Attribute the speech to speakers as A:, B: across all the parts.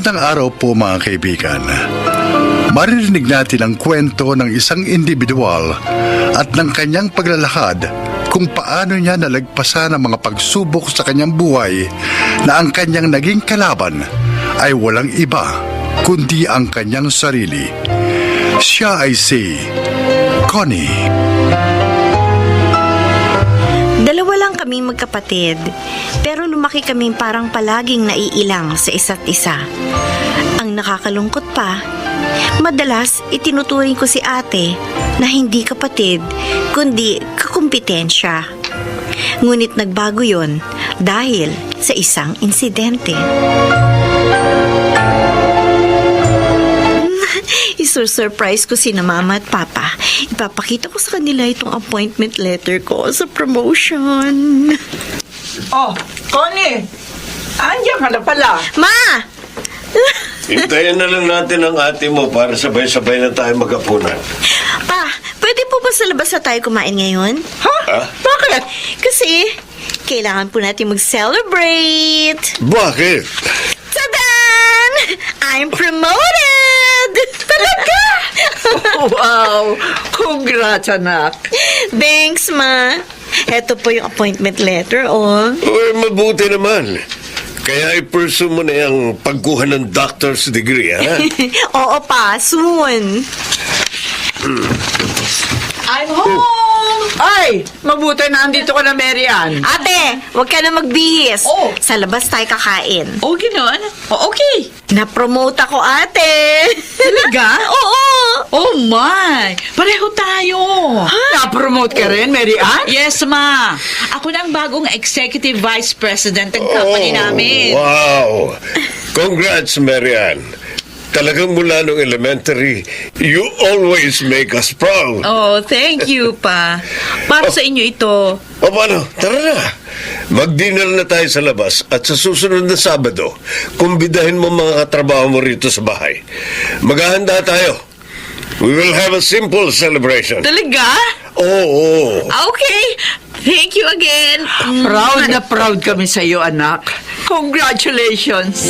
A: Magandang araw po mga kaibigan. Maririnig natin ang kwento ng isang individual at ng kanyang paglalakad kung paano niya nalagpasan ang mga pagsubok sa kanyang buhay na ang kanyang naging kalaban ay walang iba kundi ang kanyang sarili. Siya ay si Connie.
B: Dalawa lang kami magkapatid, pero lumaki kami parang palaging naiilang sa isa't isa. Ang nakakalungkot pa, madalas itinuturing ko si ate na hindi kapatid, kundi kakumpetensya. Ngunit nagbago yon dahil sa isang insidente. Isursurprise ko sina mama at papa. Ipapakita ko sa kanila itong appointment letter ko sa promotion.
C: Oh, Connie! Andiyan ka na pala.
B: Ma!
D: Hintayin na lang natin ang ate mo para sabay-sabay na tayo magkapunan.
B: Pa, pwede po ba sa labas na tayo kumain ngayon?
C: Ha? Bakit?
B: Kasi, kailangan po natin mag-celebrate.
D: Bakit?
B: Tadan! I'm promoted! Talaga?
C: Wow! Congrats, anak.
B: Thanks, Ma. Ito po yung appointment letter, oh.
D: Uy, mabuti naman. Kaya i-pursue mo na yung pagkuha ng doctor's degree, ha?
B: Oo pa, soon.
C: I'm home! Ay! Mabuti na andito ka na, Mary Ann.
B: Ate, huwag ka na magbihis.
C: Oh.
B: Sa labas tayo kakain.
C: Oh, gano'n? Oh, okay.
B: Na-promote ako, ate.
C: Talaga?
B: Oo.
E: Oh my! Pareho tayo!
C: Na-promote ka rin, Mary Ann?
E: Yes, ma! Ako na ang bagong executive vice president ng company namin.
D: Wow! Congrats, Marian. Talagang mula nung elementary, you always make us proud.
E: Oh, thank you pa. Para sa inyo ito.
D: O paano? Tara na. Mag-dinner na tayo sa labas at sa susunod na Sabado, kumbidahin mo mga katrabaho mo rito sa bahay. Maghahanda tayo. We will have a simple celebration.
E: Talaga?
D: Oo.
E: Okay. Thank you again.
C: Proud na proud kami sa iyo, anak. Congratulations.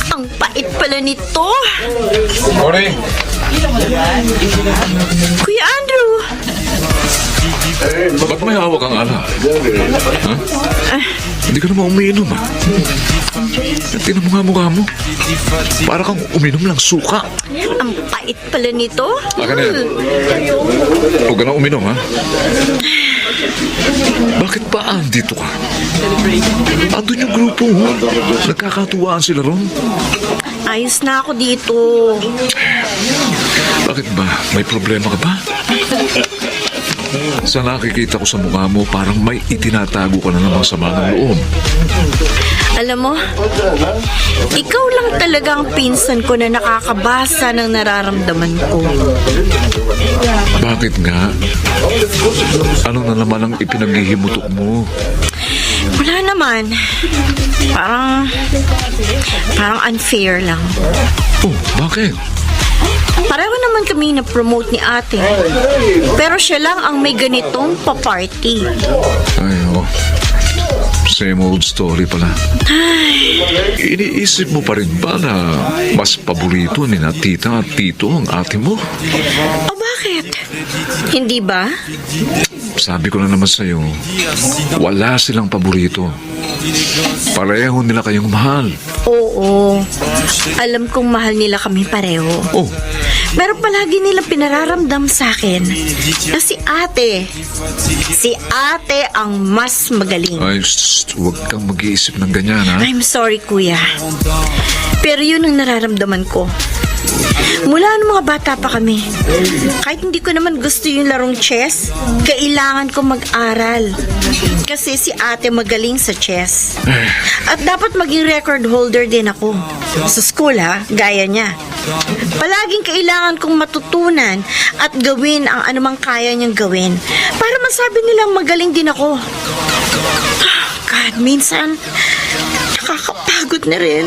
B: Ang pait pala nito.
F: Morning.
B: Kuya Andrew.
F: Ba't may hawak ang ala? Ha? Hindi ka naman umiinom, ha? Tingnan mo nga mukha mo. Para kang uminom lang suka.
B: Ang pait pala nito.
F: Akin na yan. Huwag ka na uminom, ha? Bakit ba andito ka? Andun yung grupo, ha? Nagkakatuwaan sila ron.
B: Ayos na ako dito.
F: Bakit ba? May problema ka ba? Sa nakikita ko sa mukha mo, parang may itinatago ka na namang sama ng loob.
B: Alam mo, ikaw lang talaga ang pinsan ko na nakakabasa ng nararamdaman ko.
F: Bakit nga? Ano na naman ang ipinaghihimutok mo?
B: Wala naman. Parang unfair lang.
F: Oh, bakit?
B: Pareho naman kami na-promote ni ate. Pero siya lang ang may ganitong pa-party.
F: Ay, oh. Same old story pala. Iniisip mo pa rin ba na mas paborito ni na tita at tito ang ate mo?
B: O bakit? Hindi ba?
F: Sabi ko na naman sa'yo, wala silang paborito. Pareho nila kayong mahal.
B: Oo. Alam kong mahal nila kami pareho.
F: Oh,
B: Pero palagi nilang pinararamdam sa akin na si ate ang mas magaling.
F: ay, huwag kang mag-iisip ng ganyan, ha?
B: I'm sorry, kuya. Pero yun ang nararamdaman ko. Mula nung mga bata pa kami, kahit hindi ko naman gusto yung larong chess, kailangan ko mag-aral. Kasi si ate magaling sa chess. At dapat maging record holder din ako. Sa school ha, gaya niya. Palaging kailangan kong matutunan at gawin ang anumang kaya niyang gawin para masabi nilang magaling din ako. God, minsan, nakakapagod na rin.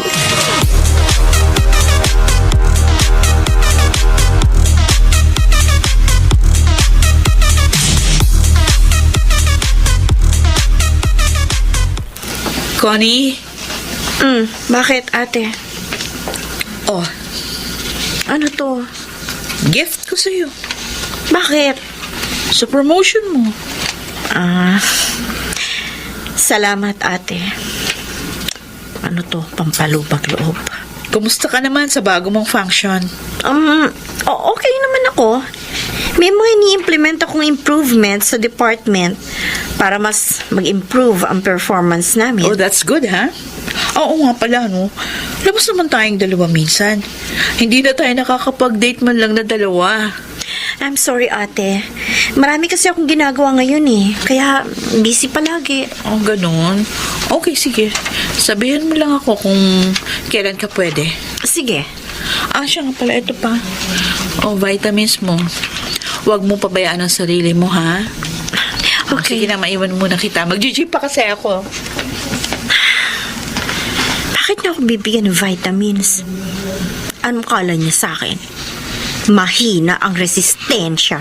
E: Connie?
B: Bakit, ate?
E: Oh,
B: Ano to?
E: gift ko sa'yo.
B: Bakit?
E: Sa promotion mo.
B: Salamat, ate. Ano to? Pampalubag loob.
E: Kumusta ka naman sa bago mong function?
B: Okay naman ako. May mga ini-implement akong improvements sa department para mas mag-improve ang performance namin.
E: Oh, that's good, ha? Oo nga pala, no? Labas naman tayong dalawa minsan. Hindi na tayo nakakapag-date man lang na dalawa.
B: I'm sorry, ate. Marami kasi akong ginagawa ngayon eh. Kaya busy palagi.
E: Oh, ganun. Okay, sige. Sabihin mo lang ako kung kailan ka pwede.
B: Sige.
E: Siya nga pala, ito pa. Oh, vitamins mo. Huwag mo pabayaan ang sarili mo, ha?
B: Okay.
E: Sige na, maiwan muna kita. Mag-GG pa kasi ako.
B: Bakit na ako bibigyan ng vitamins? Anong kala niya sa akin? Mahina ang resistensya.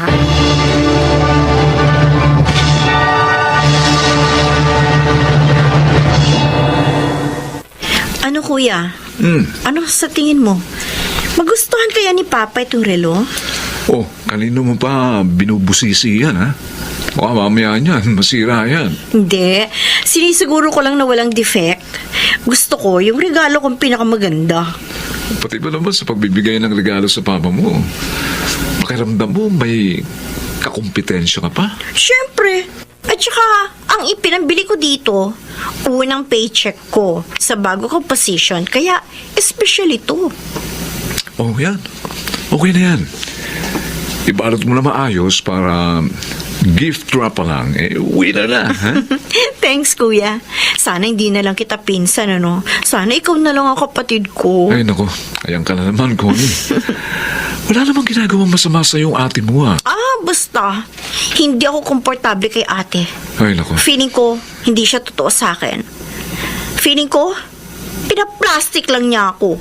B: Ano, kuya? Ano sa tingin mo? Magustuhan kaya ni Papa itong relo?
F: Oh, kanino mo pa binubusisi yan, ha? Baka mamaya niyan, masira yan.
B: Hindi. Sinisiguro ko lang na walang defect. Gusto ko yung regalo kong pinakamaganda.
F: Pati ba naman sa pagbibigay ng regalo sa papa mo? Pakiramdam mo may kakumpetensya ka pa?
B: Siyempre. At saka, ang ipinambili ko dito, unang paycheck ko sa bago kong position. Kaya, special ito.
F: Oh, yan. Okay na yan. Ibalot mo na maayos para gift wrap pa lang. Uwi na, ha?
B: Thanks, kuya. Sana hindi na lang kita pinsan, ano? Sana ikaw na lang ang kapatid ko.
F: Ay, nako. Ayan ka na naman, Connie. Wala namang ginagawang masama sa yung ate mo, ah.
B: Basta. Hindi ako komportable kay ate.
F: Ay, nako.
B: Feeling ko, hindi siya totoo sa akin. Feeling ko, pinaplastic lang niya ako.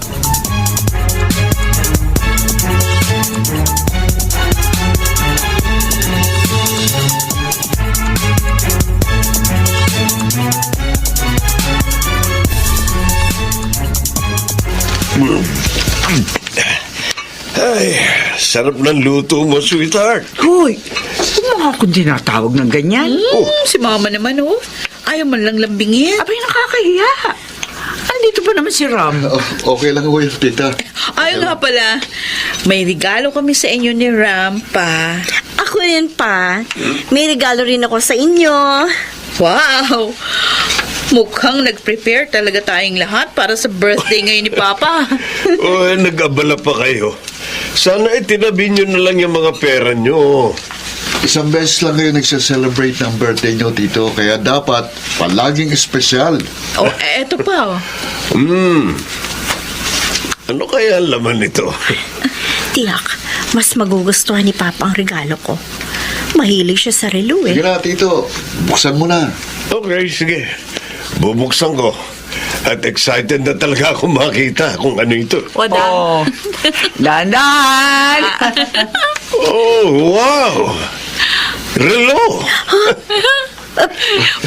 D: Ay, sarap ng luto mo, sweetheart.
C: Hoy, huwag mo nga akong tinatawag ng ganyan.
E: Si mama naman, oh. Ayaw man lang lambingin.
C: Abay, nakakahiya. Andito pa naman si Ram.
A: Okay lang ho yun, tita.
E: Ayaw nga pala. May regalo kami sa inyo ni Ram pa.
B: Ako rin pa. May regalo rin ako sa inyo.
E: Wow! Mukhang nag-prepare talaga tayong lahat para sa birthday ngayon ni Papa.
D: Oh, nag-abala pa kayo. Sana itinabi nyo na lang yung mga pera nyo.
A: Isang beses lang kayo nagsa-celebrate ng birthday nyo, Tito. Kaya dapat palaging espesyal.
E: Oh, eto pa, oh.
D: Ano kaya ang laman nito?
B: Tiyak, mas magugustuhan ni Papa ang regalo ko. Mahilig siya sa relo
A: Sige
B: eh.
A: na, Tito. Buksan mo na.
D: Okay, sige. Bubuksan ko. At excited na talaga ako makita kung ano ito.
E: Wada.
C: Oh, dahan!
D: Oh, wow! Relo!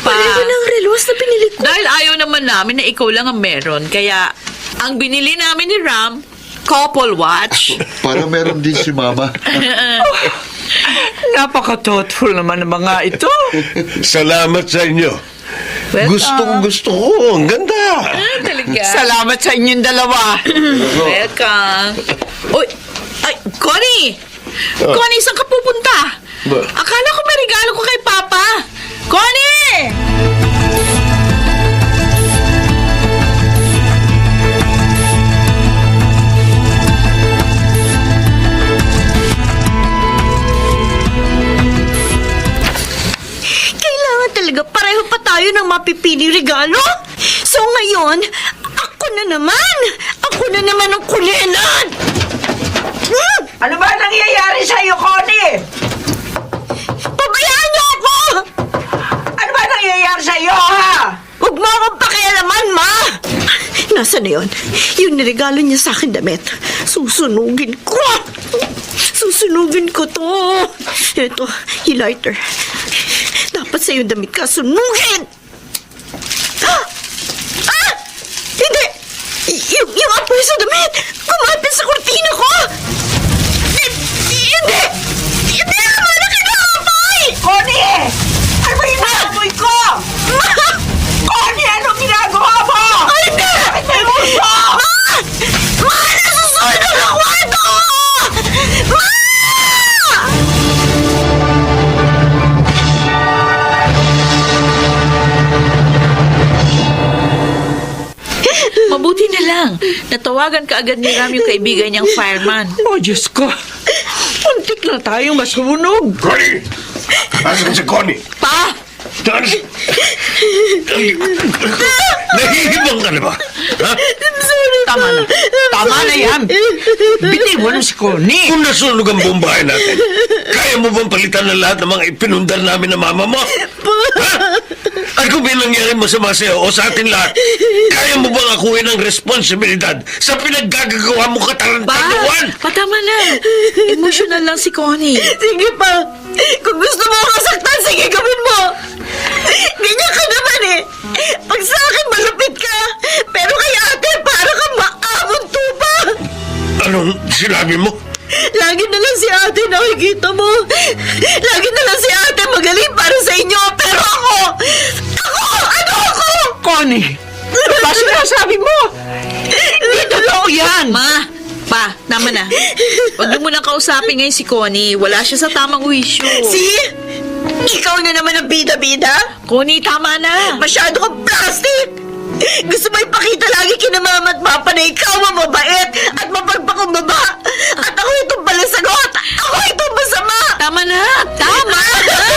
B: Pareho ng relos na pinili ko.
E: Dahil ayaw naman namin na ikaw lang ang meron, kaya ang binili namin ni Ram, couple watch.
A: Para meron din si Mama.
C: Napaka-thoughtful naman ng mga ito.
D: Salamat sa inyo.
E: Welcome.
D: Gusto ko. Ang ganda.
E: Talaga.
C: Salamat sa inyong dalawa.
E: Welcome. Uy, ay, Connie! Connie, saan ka pupunta?
D: Ba?
E: Akala ko may regalo ko kay Papa. Connie!
B: Kailangan talaga pareho pa tayo ng mapipili regalo. So ngayon, ako na naman. Ako na naman ang kulenan.
C: Ano ba nangyayari sa'yo, Connie?
B: Pabayaan niyo ako!
C: Ano ba nangyayari sa'yo?
B: Nasaan na yun? Yung niregalo niya sa akin damit. Susunugin ko! Susunugin ko to! Ito, yung lighter. Dapat sa'yo damit ka sunugin! Hindi! Yung apoy sa damit! Kumapit sa kurtina ko! Hindi! Hindi! Malaki na apoy!
C: Connie! Ano ba inaamoy ko? Connie, ano ginagawa mo?
B: Ay, hindi!
C: Bakit may uso?
B: Ma! Nasusunog ang kwarto ko! Ma!
E: Mabuti na lang. Natawagan ka agad ni Ram yung kaibigan niyang fireman.
C: Oh, Diyos ko. Muntik na tayong masunog.
D: Connie! Asan si Connie?
E: Pa!
D: Nahihibang ka na ba? Ha?
C: Tama na. Tama na yan. Bitiwan mo si Connie.
D: Kung nasunog ang buong bahay natin, kaya mo bang palitan ng lahat ng mga ipinundar namin ng mama mo? Ha? At kung may nangyari masama sa'yo o sa atin lahat, kaya mo bang akuhin ang responsibilidad sa pinaggagawa mo katarantaduan?
E: Patama na. Emotional lang si Connie.
B: Sige pa. Kung gusto mo ako saktan, sige gawin mo. Ganyan ka naman eh. Pag sa akin malupit ka, pero kay ate para kang maamon tupa.
D: Anong sinabi mo?
B: Lagi na lang si ate nakikita mo. Lagi na lang si ate magaling para sa inyo. Pero ako! Ano ako?
C: Connie! Ano ba sinasabi mo? Hindi totoo yan!
E: Pa, tama na. Huwag niyo munang kausapin ngayon si Connie. Wala siya sa tamang wisyo.
B: See? Ikaw na naman ang bida-bida?
E: Connie, tama na.
B: Masyado kang plastic! Gusto mo ipakita lagi kina mama at papa na ikaw ang mabait at mapagpakumbaba. At ako itong balasagot. Ako itong masama.
E: Tama na. Tama na.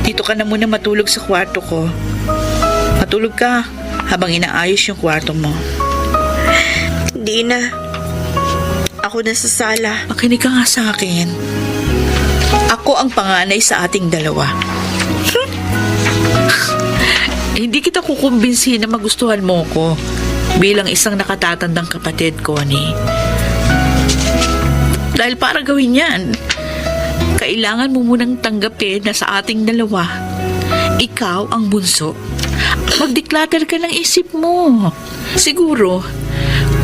E: Dito ka na muna matulog sa kwarto ko. Matulog ka habang inaayos yung kwarto mo.
B: Hindi na. Ako na sa sala.
E: Makinig ka nga sa akin. Ako ang panganay sa ating dalawa. Hindi kita kukumbinsihin na magustuhan mo ko bilang isang nakatatandang kapatid, Connie. Dahil para gawin yan, kailangan mo munang tanggapin na sa ating dalawa, ikaw ang bunso. Mag-declutter ka ng isip mo. Siguro,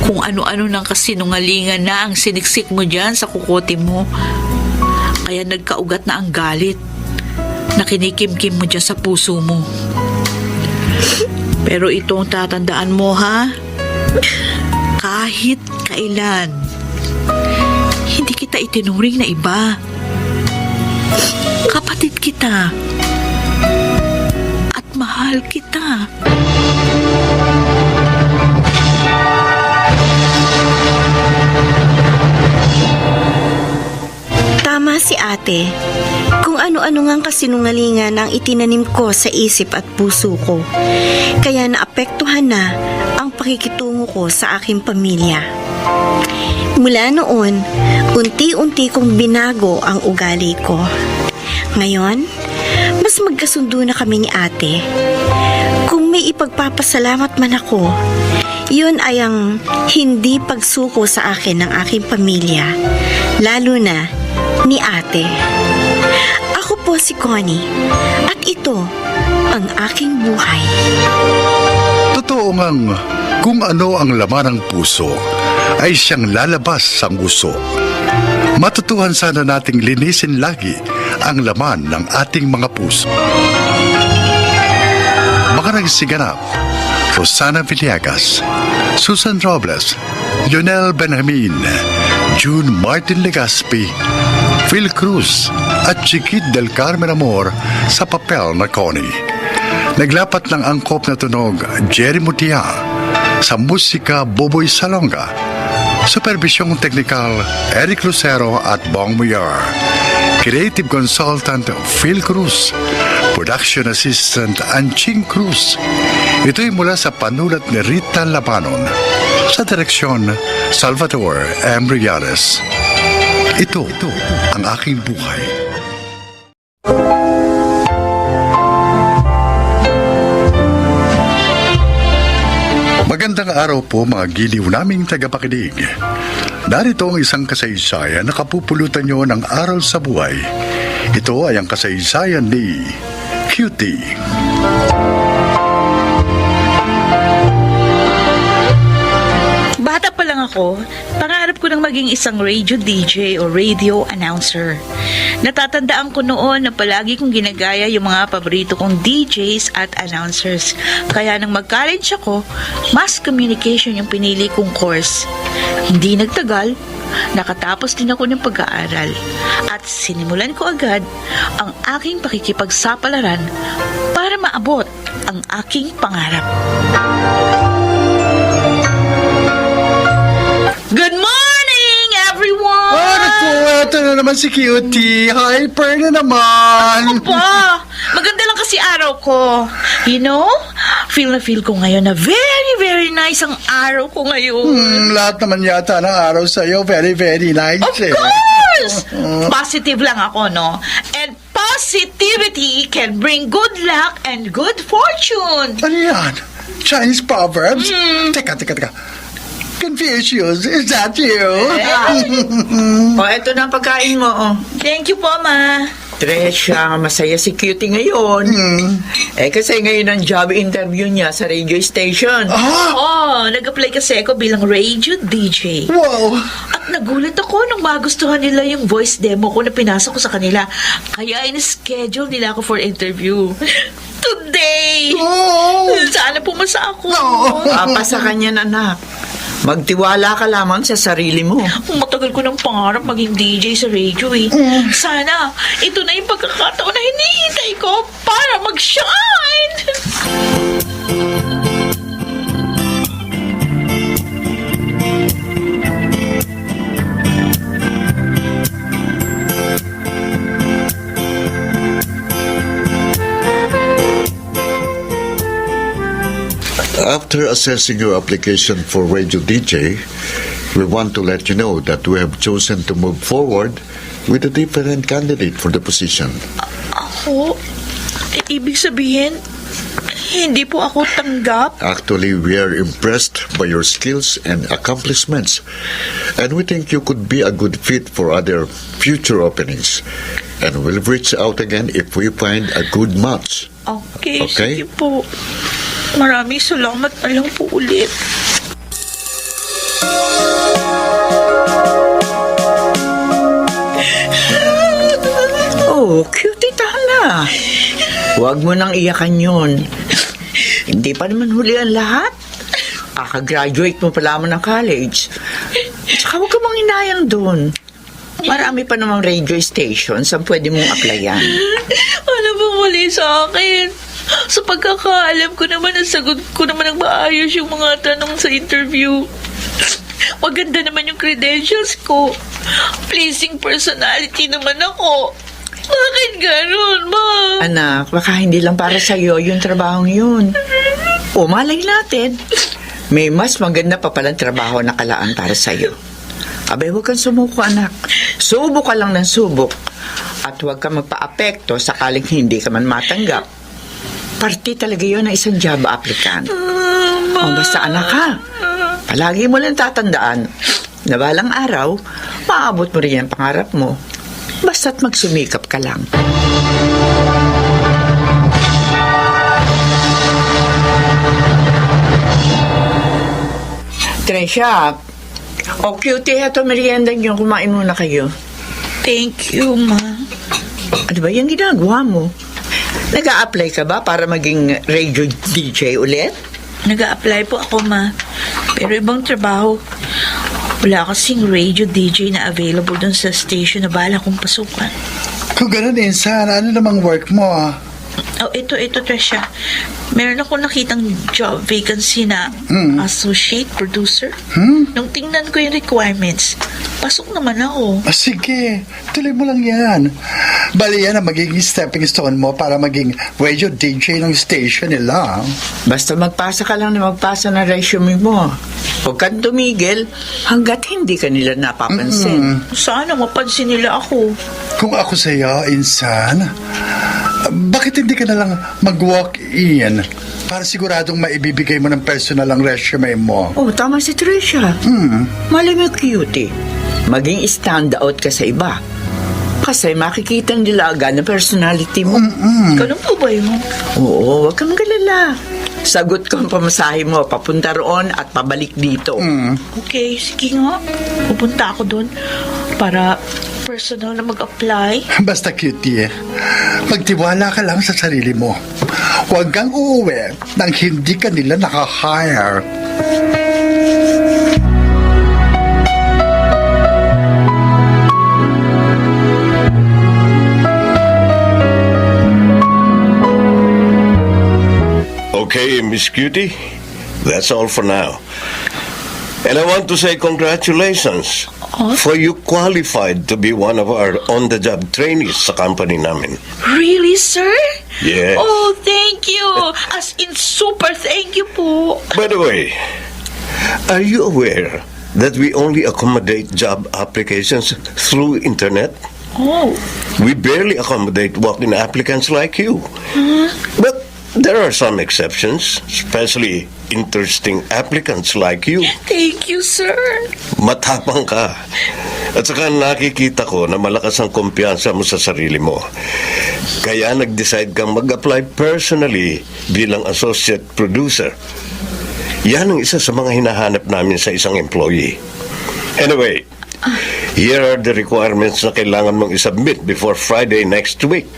E: kung ano-ano ng kasinungalingan na ang siniksik mo dyan sa kukote mo, kaya nagkaugat na ang galit na kinikimkim mo dyan sa puso mo. Pero ito ang tatandaan mo, ha? Kahit kailan, hindi kita itinuring na iba. Kapatid kita. At mahal kita.
B: Tama si ate. Kung ano-ano ngang kasinungalingan ang itinanim ko sa isip at puso ko. Kaya naapektuhan na ang pakikitungo ko sa aking pamilya. Mula noon, unti-unti kong binago ang ugali ko. Ngayon, mas magkasundo na kami ni ate. Kung may ipagpapasalamat man ako, yun ay ang hindi pagsuko sa akin ng aking pamilya, lalo na ni ate. Ako po si Connie at ito ang aking buhay.
A: Totoo ngang kung ano ang laman ng puso ay siyang lalabas sa nguso. Matutuhan sana nating linisin lagi ang laman ng ating mga puso. Mga nagsiganap, Rosana Villegas, Susan Robles, Lionel Benjamin, June Martin Legaspi, Phil Cruz at Chiquit del Carmen Amor sa papel na Connie. Naglapat ng angkop na tunog Jerry Mutia, sa musika Boboy Salonga, supervisyong teknikal Eric Lucero at Bong Muyar, creative consultant Phil Cruz, production assistant Anching Cruz. Ito'y mula sa panulat ni Rita Labanon, sa direksyon Salvador M. Riales. Ito ang aking buhay. Magandang araw po mga giliw naming tagapakinig. Narito ang isang kasaysayan na kapupulutan nyo ng aral sa buhay. Ito ay ang kasaysayan ni Cutie.
E: Bata pa lang ako, pangarap ko nang maging isang radio DJ o radio announcer. Natatandaan ko noon na palagi kong ginagaya yung mga paborito kong DJs at announcers. Kaya nang mag-college ako, mass communication yung pinili kong course. Hindi nagtagal, nakatapos din ako ng pag-aaral. At sinimulan ko agad ang aking pakikipagsapalaran para maabot ang aking pangarap. Good morning, everyone!
A: Ito na naman si Cutie. Hyper na naman.
E: Pa, maganda lang kasi araw ko. You know, feel na feel ko ngayon na very, very nice ang araw ko ngayon.
A: Lahat naman yata ng araw sa'yo. Very, very nice.
E: Of course! Positive lang ako, no? And positivity can bring good luck and good fortune.
A: Ano yan? Chinese proverbs? Teka. Confucius, is that you?
C: O, eto na ang pagkain mo, oh.
E: Thank you po, Ma.
C: Tresha, masaya si Cutie ngayon. Kasi ngayon ang job interview niya sa radio station.
E: Oh, nag-apply kasi ako bilang radio DJ.
A: Wow!
E: At nagulat ako nung magustuhan nila yung voice demo ko na pinasa ko sa kanila. Kaya in-schedule nila ako for interview. Today!
A: Oh!
E: Sana pumasa ako.
C: Pasa ka niyan, anak. Magtiwala ka lamang sa sarili mo.
E: Matagal ko ng pangarap maging DJ sa radio eh. Sana, ito na yung pagkakataon na hinihintay ko para mag-shine!
G: After assessing your application for Radio DJ, we want to let you know that we have chosen to move forward with a different candidate for the position.
E: Ako? Ibig sabihin, hindi po ako tanggap?
G: Actually, we are impressed by your skills and accomplishments, and we think you could be a good fit for other future openings. And we'll reach out again if we find a good match.
E: Okay,
G: Okay.
E: sige po. Maraming salamat na lang po ulit.
C: Oh, Cutie, tala. Huwag mo nang iyakan yun. Hindi pa naman huli ang lahat. Kaka-graduate mo pa lamang ng college. Tsaka huwag ka mang inayang doon. Marami pa namang radio stations ang pwede mong applyan.
E: Ano bang mali sa akin? Sa pagkakaalam ko naman, nasagot ko naman ng maayos yung mga tanong sa interview. Maganda naman yung credentials ko. Pleasing personality naman ako. Bakit ganun, Ma?
C: Anak, baka hindi lang para sa'yo yung trabahong yun. O malay natin, may mas maganda pa palang trabaho na kalaan para sa'yo. Abay, huwag kang sumuko, anak. Subok ka lang ng subok. At huwag kang magpa-apekto sakaling hindi ka man matanggap. Parti talaga yun ng isang job applicant. O basta anak ha, palagi mo lang tatandaan na balang araw, maabot mo rin ang pangarap mo. Basta't magsumikap ka lang. Tresha, o Cutie, eto merienda niyo, kumain muna kayo.
E: Thank you, Ma.
C: Ano ba yung ginagawa mo? Nag-a-apply ka ba para maging radio DJ ulit?
E: Nag-a-apply po ako, Ma. Pero ibang trabaho. Wala kasing radio DJ na available dun sa station na bala kong pasukan.
A: Kung ganun, Insan, ano namang work mo?
E: Oh, ito, Tresha. Meron ako nakitang job vacancy na associate producer. Nung tingnan ko yung requirements, pasok naman ako.
A: Sige, tuloy mo lang yan. Bali yan ang magiging stepping stone mo para maging radio DJ ng station nila.
C: Basta magpasa ka lang na magpasa ng resume mo. Huwag kang tumigil hanggat hindi ka nila napapansin.
E: Sana mapansin nila ako.
A: Kung ako sa'yo, Insan, bakit hindi ka na lang mag-walk-in? Para siguradong maibibigay mo ng personal ang resume mo.
C: Oh, tama si Tricia. Malay mo, cutie. Maging stand out ka sa iba. Kasi makikita nila agad na personality mo.
E: Ganun po ba yun?
C: Oo, huwag kang magalala. Sagot ko ang pamasahe mo, papunta roon at pabalik dito.
E: Okay, sige nga. Pupunta ako doon para personal na mag-apply.
A: Basta cutie, magtiwala ka lang sa sarili mo. Huwag kang uuwi nang hindi ka nila nakahire.
D: Okay, Miss Cutie, that's all for now. And I want to say congratulations for you qualified to be one of our on-the-job trainees sa company namin.
E: Really, sir?
D: Yes.
E: Oh, thank you. As in, super thank you po.
D: By the way, are you aware that we only accommodate job applications through internet?
E: Oh,
D: We barely accommodate walk-in applicants like you. But there are some exceptions, especially interesting applicants like you.
E: thank you, sir.
D: Matapang ka. At saka nakikita ko na malakas ang kumpiyansa mo sa sarili mo. Kaya nag-decide kang mag-apply personally bilang associate producer. Yan ang isa sa mga hinahanap namin sa isang employee. Anyway, here are the requirements na kailangan mong isubmit before Friday next week.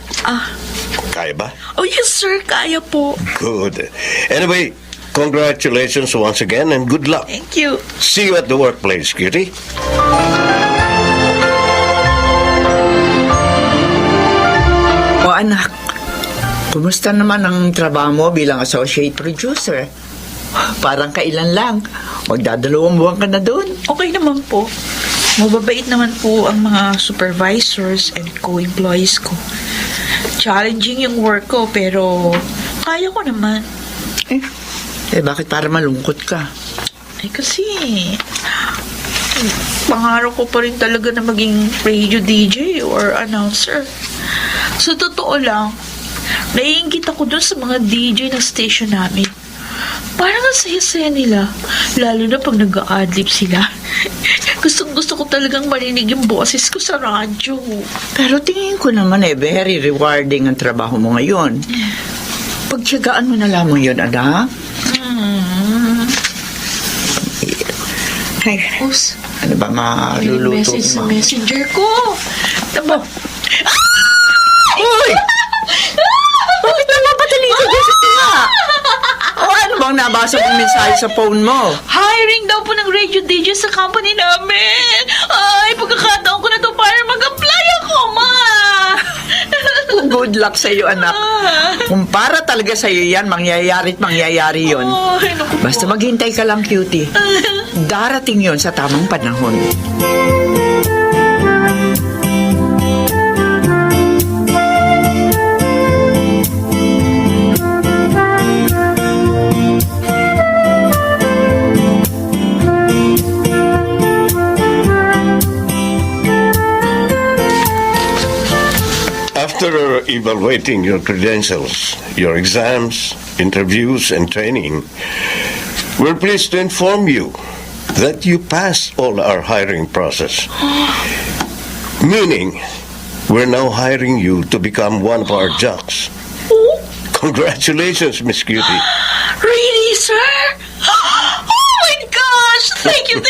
D: Kaya ba?
E: Oh, yes, sir. Kaya po.
D: Good. Anyway, congratulations once again and good luck.
E: Thank you.
D: See you at the workplace, cutie.
C: O anak, kumusta naman ang trabaho mo bilang associate producer? Parang kailan lang. Magdadalawang buwan ka na doon.
E: Okay naman po. Mababait naman po ang mga supervisors and co-employees ko. Challenging yung work ko, pero kaya ko naman.
C: Bakit para malungkot ka?
E: Kasi pangarap ko pa rin talaga na maging radio DJ or announcer. Sa totoo lang, naiingit ako dun sa mga DJ ng station namin. Parang ang saya-saya nila, lalo na pag nag-a-adlib sila. Gusto ko talagang marinig yung boses ko sa radyo.
C: Pero tingin ko naman very rewarding ang trabaho mo ngayon. Pagtiyagaan mo na lamang yun, anak. Ay,
E: Tapos,
C: ano ba
E: may
C: maluluto
E: message sa
C: mo?
E: messenger ko. Diba?
C: Uy! Bakit napapadali ka dyan sa tinga? O ano bang nabasa mong mensahe sa phone mo?
E: Hiring daw po ng radio DJ sa company namin. Ay, pagkakataon ko na to para mag-apply ako, ma.
C: Good luck sa iyo, anak. Kung para talaga sa iyo yan, mangyayari yun.
E: Ay, naku po.
C: Basta maghintay ka lang, cutie. Darating yon sa tamang panahon.
D: After evaluating your credentials, your exams, interviews, and training, we're pleased to inform you that you passed all our hiring process. Meaning, we're now hiring you to become one of our jocks. Congratulations, Miss Cutie.
E: Really, sir? Oh my gosh! Thank you.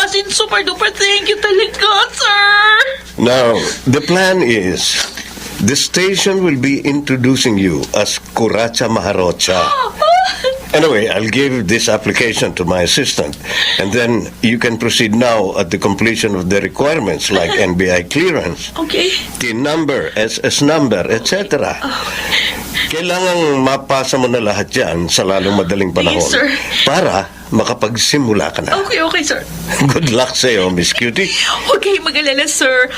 E: As in, super duper thank you talaga, sir.
D: Now, the plan is the station will be introducing you as Kuracha Maharocha. Anyway, I'll give this application to my assistant, and then you can proceed now at the completion of the requirements like NBI clearance,
E: Okay.
D: TIN number, SS number, etc. Kailangang mapasa mo na lahat yan sa lalong madaling panahon
E: Yes, sir.
D: para makapagsimula ka na.
E: Okay, sir.
D: Good luck sa'yo, Miss Cutie.
E: Huwag kayong mag-alala, sir.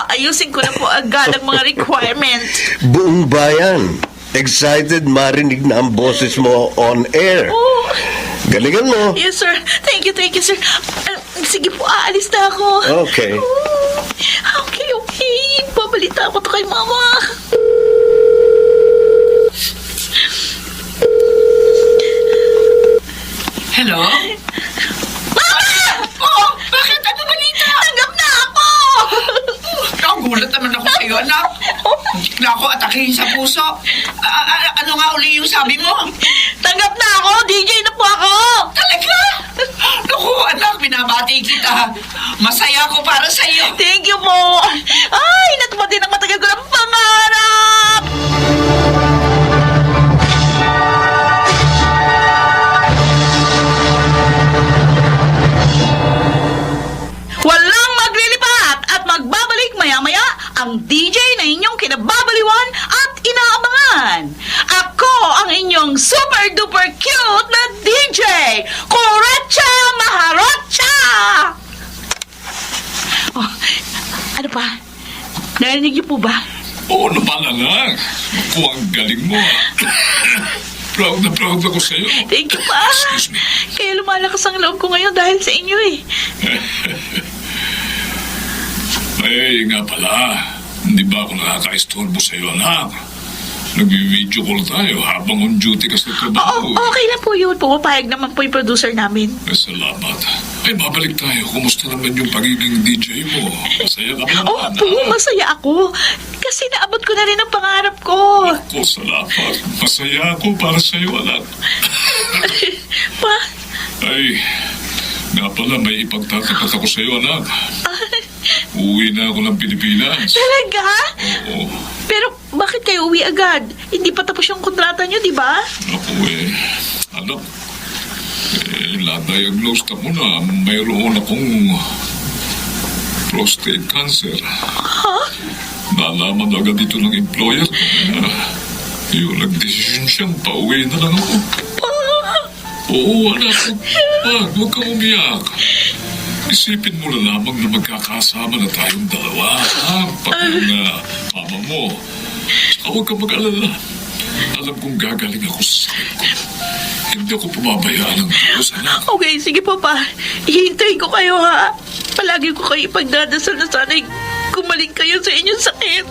E: Ayusin ko na po agad ang mga requirement.
D: Buong bayan, excited marinig na ang boses mo on air.
E: Oh,
D: Galingan mo.
E: yes, sir. Thank you, sir. Sige po, aalis na ako.
D: Okay.
E: Okay. Babalita ko to kay mama.
C: Hello? Oh, bakit? Ano balita?
E: Tanggap na ako!
C: Nagulat naman ako sa'yo, anak. Hindi na ako atakihin sa puso. Ano nga uli yung sabi mo?
E: Tanggap na ako! DJ na po ako!
C: Talaga? Naku, anak, binabati kita. Masaya ako para sa'yo.
E: Thank you po! Ay, natupad din ang matagal ko ng pangarap! Walang maglilipat at magbabalik maya-maya ang DJ na inyong kinababaliwan at inaabangan. Ako ang inyong super-duper cute na DJ, Coracha Maharocha! Oh, ano pa? Narinig niyo po ba?
F: Oo naman, anak. Ako, ang galing mo, proud na proud ako sa'yo.
E: Thank you pa.
F: Excuse me.
E: Kaya lumalakas ang loob ko ngayon dahil sa inyo eh.
F: Ay, nga pala. Hindi ba ako nakaka-istorbo sa'yo, anak? Nag-video call tayo habang on duty ka sa
E: Oo,
F: trabaho.
E: okay na po yun. Pumapayag naman po yung producer namin.
F: Ay, salamat. Ay, babalik tayo. Kumusta naman yung pagiging DJ mo? Masaya ka ba naman,
E: Oo po, masaya ako. Kasi naabot ko na rin ang pangarap ko.
F: Ako, salamat. Masaya ako para sa'yo, anak.
E: Pa,
F: Ay, nga pala, may ipagtatapat ako sa'yo, anak. Uwi na ako ng Pilipinas.
E: talaga?
F: Oo.
E: Pero bakit kayo uwi agad? Hindi pa tapos yung kontrata nyo, di ba?
F: Ako anak, na-diagnose ako na mayroon akong prostate cancer.
E: Ha?
F: Nalaman agad ito ng employer ko na yun, nag-desisyon siyang pauwi na lang ako. Oo, anak, huwag kang umiyak. Isipin mo na lamang na magkakasama na tayong dalawa, ha? Pati yung mama mo. Saka huwag kang mag-alala. Alam kong gagaling ako sa sakit ko. Hindi ako pumabayaan ng Diyos, anak.
E: Okay, sige po pa. Ihintayin ko kayo ha. Palagi ko kayo ipagdadasal na sana'y gumaling kayo sa inyong sakit.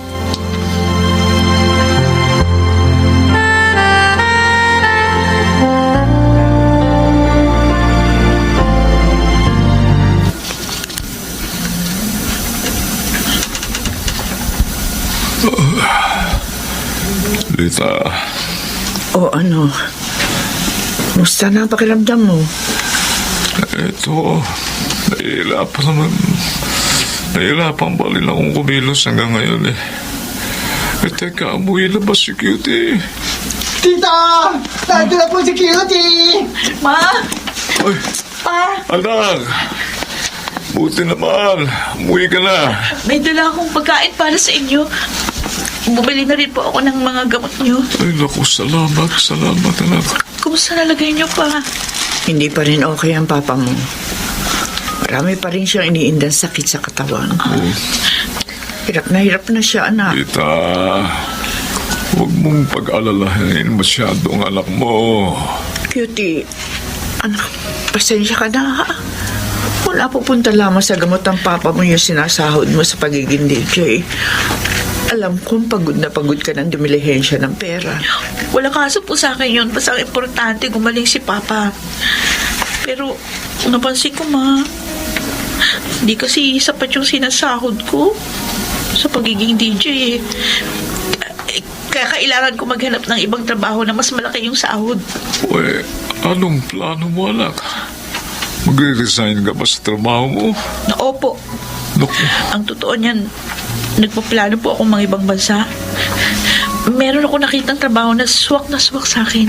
F: Lita,
C: O ano? Musta na ang pakiramdam mo?
F: eto, nahihirapan pa rin akong kumilos hanggang ngayon eh. Teka, umuwi na ba si Cutie?
H: Tita! Nandito na po si Cutie!
E: Ma!
F: Ay,
E: Pa!
F: anak! Buti naman, umuwi ka na.
E: May dala akong pagkain para sa inyo. Bumili na rin po ako ng mga gamot nyo.
F: Ay, naku, salamat, anak.
E: Kumusta nalagay nyo pa?
C: Hindi pa rin okay ang papa mo. Marami pa rin siyang iniindang sakit sa katawan. Hirap na siya, anak.
F: Lita, huwag mong pag-alalahin masyado ang anak mo.
C: Cutie, anak, pasensya ka na ha. Wala pupunta lamang sa gamot ang papa mo yung sinasahod mo sa pagiging DJ. Alam kong pagod na pagod ka ng dumilihensya ng pera.
E: Wala kaso po sa akin yun. Basta ang importante gumaling si Papa. Pero napansin ko, Ma, hindi kasi sapat yung sinasahod ko sa pagiging DJ eh. Kaya kailangan ko maghanap ng ibang trabaho na mas malaki yung sahod.
F: Uy, anong plano mo, anak? Magre-resign ka ba sa trabaho mo?
E: Na opo,
F: Naku,
E: ang totoo niyan, nagpaplano po akong mga ibang bansa. Meron ako nakitang trabaho na swak sa akin.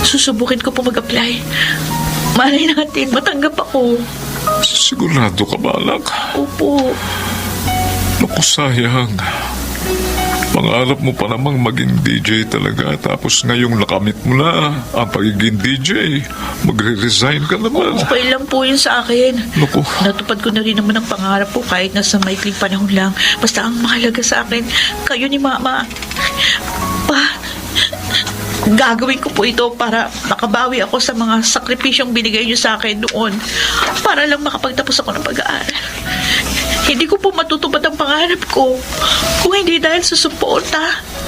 E: Susubukin ko po mag-apply. Malay natin, matanggap ako.
F: sigurado ka ba, anak?
E: Opo.
F: Naku, sayang. Pangarap mo pa namang maging DJ talaga, tapos ngayong nakamit mo na ang pagiging DJ, magre-resign ka naman.
E: Okay lang po yun sa akin.
F: Naku.
E: Natupad ko na rin naman ang pangarap ko kahit nasa maikling panahon lang. Basta ang mahalaga sa akin, kayo ni Mama. Pa, gagawin ko po ito para makabawi ako sa mga sakripisyong binigay niyo sa akin noon. Para lang makapagtapos ako ng pag-aaral. Hindi ko po matutupad ang pangarap ko kung hindi dahil sa suporta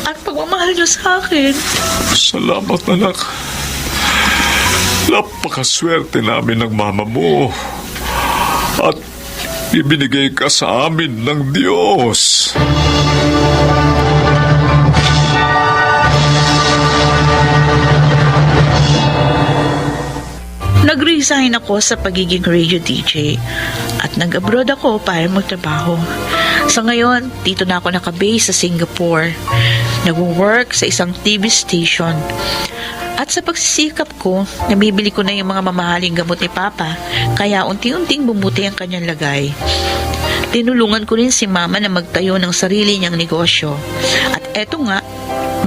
E: at pagmamahal niyo sa akin.
F: Salamat, anak. Napakaswerte namin ng mama mo. At ibinigay ka sa amin ng Diyos.
E: Nag-resign ako sa pagiging radio DJ at nag-abroad ako para magtrabaho. Sa ngayon, dito na ako nakabase sa Singapore. Nag-work sa isang TV station. At sa pagsisikap ko, nabibili ko na yung mga mamahaling gamot ni Papa, kaya unti-unting bumuti ang kanyang lagay. Tinulungan ko rin si Mama na magtayo ng sarili niyang negosyo. At eto nga,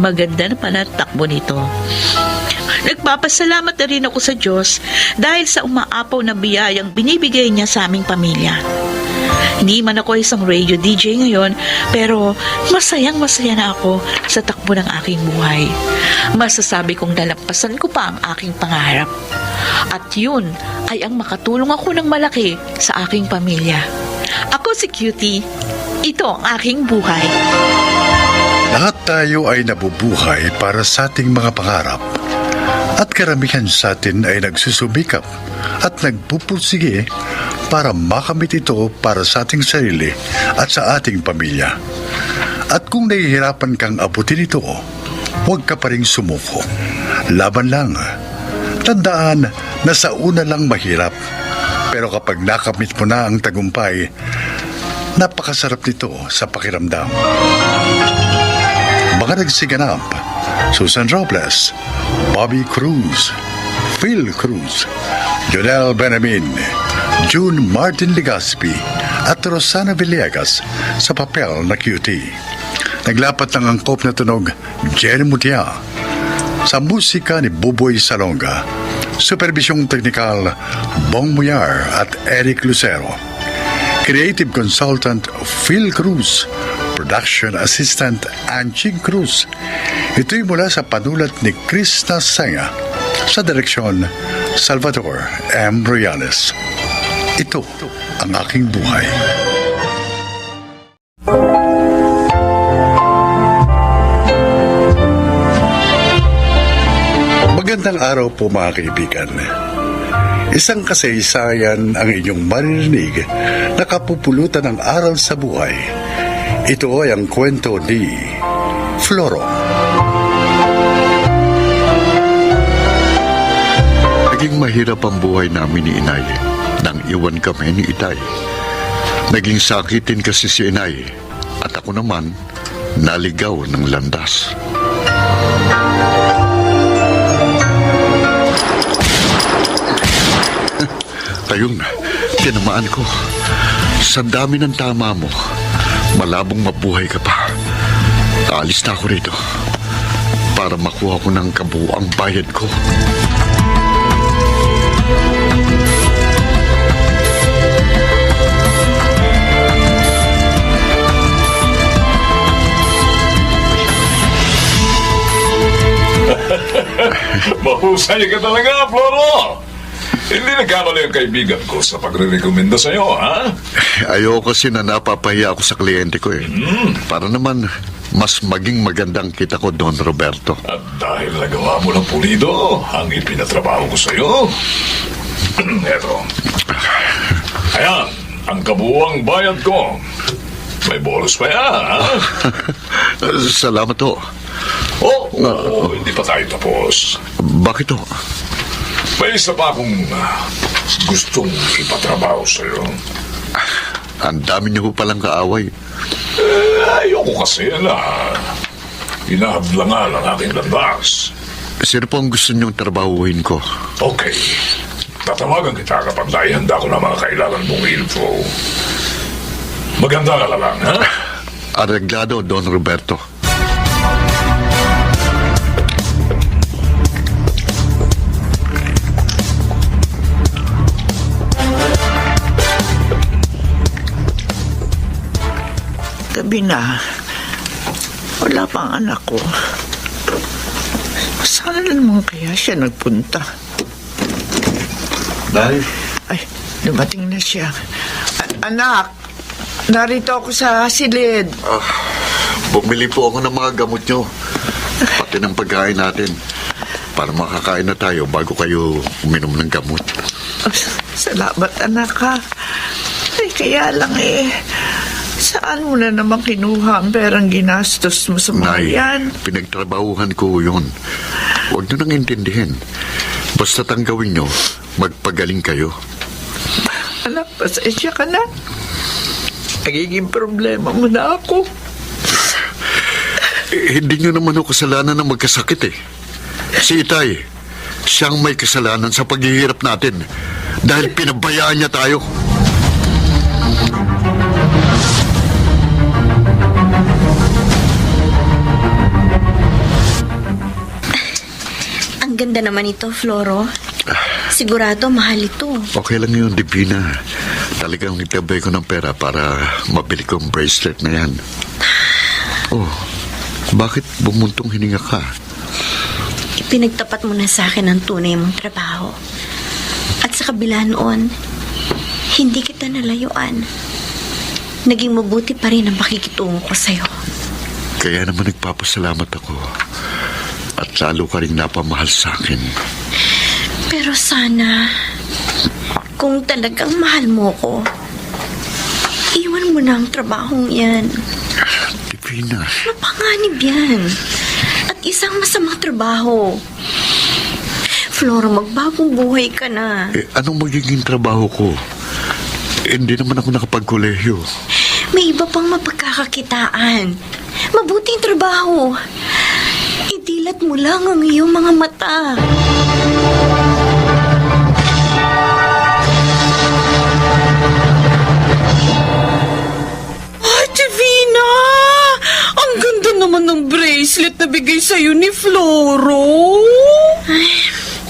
E: maganda na pala takbo nito. Nagpapasalamat na rin ako sa Diyos dahil sa umaapaw na biyayang binibigay niya sa aming pamilya. Hindi man ako isang radio DJ ngayon, pero masayang-masaya na ako sa takbo ng aking buhay. Masasabi kong nalampasan ko pa ang aking pangarap. At yun ay ang makatulong ako ng malaki sa aking pamilya. Ako si Cutie. Ito ang aking buhay.
A: Lahat tayo ay nabubuhay para sa ating mga pangarap. At karamihan sa atin ay nagsusumikap at nagpupursige para makamit ito para sa ating sarili at sa ating pamilya. At kung nahihirapan kang abutin ito, huwag ka pa rin sumuko. Laban lang. Tandaan na sa una lang mahirap. Pero kapag nakamit mo na ang tagumpay, napakasarap nito sa pakiramdam. Mga nagsiganap: Susan Robles, Bobby Cruz, Phil Cruz, Jonel Benamin, June Martin Legaspi at Rosana Villegas sa papel na Cutie. Naglapat ng angkop na tunog Jenny Mutia. Sa musika ni Buboy Salonga, supervisyong teknikal Bong Muyar at Eric Lucero. Creative Consultant Phil Cruz. Production Assistant Anching Cruz. Ito'y mula sa panulat ni Krishna Senga sa direksyon Salvador M. Royales. Ito ang aking buhay. Magandang araw po mga kaibigan. Isang kasaysayan ang inyong maririnig na kapupulutan ng aral sa buhay. Ito ay ang kwento ni Floro.
G: Naging mahirap ang buhay namin ni Inay nang iwan kami ni Itay. Naging sakitin kasi si Inay at ako naman naligaw ng landas. Ayun, tinamaan ko. Sa dami ng tama mo, malabong mabuhay ka pa. Aalis na ako rito para makuha ko ng kabuuang bayad ko.
F: Mahusay ka talaga, Floro! Hindi nagkamali ang kaibigan ko sa pagre-recommenda sa'yo, ha?
G: Ayoko kasi na napapahiya ako sa kliyente ko eh. Para naman mas maging magandang kita ko, Don Roberto.
F: At dahil nagawa mo ng pulido ang ipinatrabaho ko sa'yo, eto. Ayan, ang kabuuang bayad ko. May bonus pa yan, ha?
G: Salamat ho.
F: Hindi pa tayo tapos.
G: Bakit ho?
F: May isa pa akong gustong ipatrabaho sa'yo.
G: Ang dami niyo ho palang kaaway.
F: Ayoko kasi na hinahadlangan ang aking landas.
G: Sino po ang gusto niyong trabahuhin ko?
F: Okay. Tatawagan kita kapag naihanda ko na mga kailangan mong info. Maganda ka lang, ha?
G: Areglado, Don Roberto.
C: Gabi na. Wala pa ang anak ko. Saan na naman kaya siya nagpunta?
G: Dahil?
C: Ay, dumating na siya. Anak, narito ako sa silid.
G: Bumili po ako ng mga gamot nyo. Pati ng pagkain natin. para makakain na tayo bago kayo uminom ng gamot.
C: Salamat, anak, ha. Ay, kaya lang saan mo na naman kinuha ang perang ginastos mo sa mga
G: Nay,
C: yan?
G: pinagtrabahuhan ko yun. Huwag nyo nang intindihin. Basta tanggawin nyo, magpagaling kayo.
C: Anak, pasensya ka na. Nagiging problema mo na ako.
G: Hindi nyo naman ako kasalanan na magkasakit eh. Si Itay, siyang may kasalanan sa paghihirap natin dahil pinabayaan niya tayo.
B: Ang ganda naman ito, Floro. Sigurado mahal ito.
G: Okay lang yun, Divina. Talagang nagtabay ko ng pera para mabili ko ang bracelet na yan. Oh, bakit bumuntong hininga ka?
B: Pinagtapat mo na sa akin ang tunay mong trabaho. At sa kabila noon, hindi kita nalayuan. Naging mabuti pa rin ang pakikitungo ko sa'yo.
G: Kaya naman nagpapasalamat ako. At lalo ka rin napamahal sa akin.
B: Pero sana, kung talagang mahal mo ko, iwan mo na ang trabahong yan.
G: Divina.
B: Mapanganib yan. At isang masamang trabaho. Flora, magbagong buhay ka na.
G: Anong magiging trabaho ko? Hindi naman ako nakapagkolehiyo.
B: May iba pang mapagkakakitaan. Mabuting trabaho. Idilat mo lang ang iyong mga mata.
I: Ay, Divina! Ang ganda naman ng bracelet na bigay sa'yo ni Floro.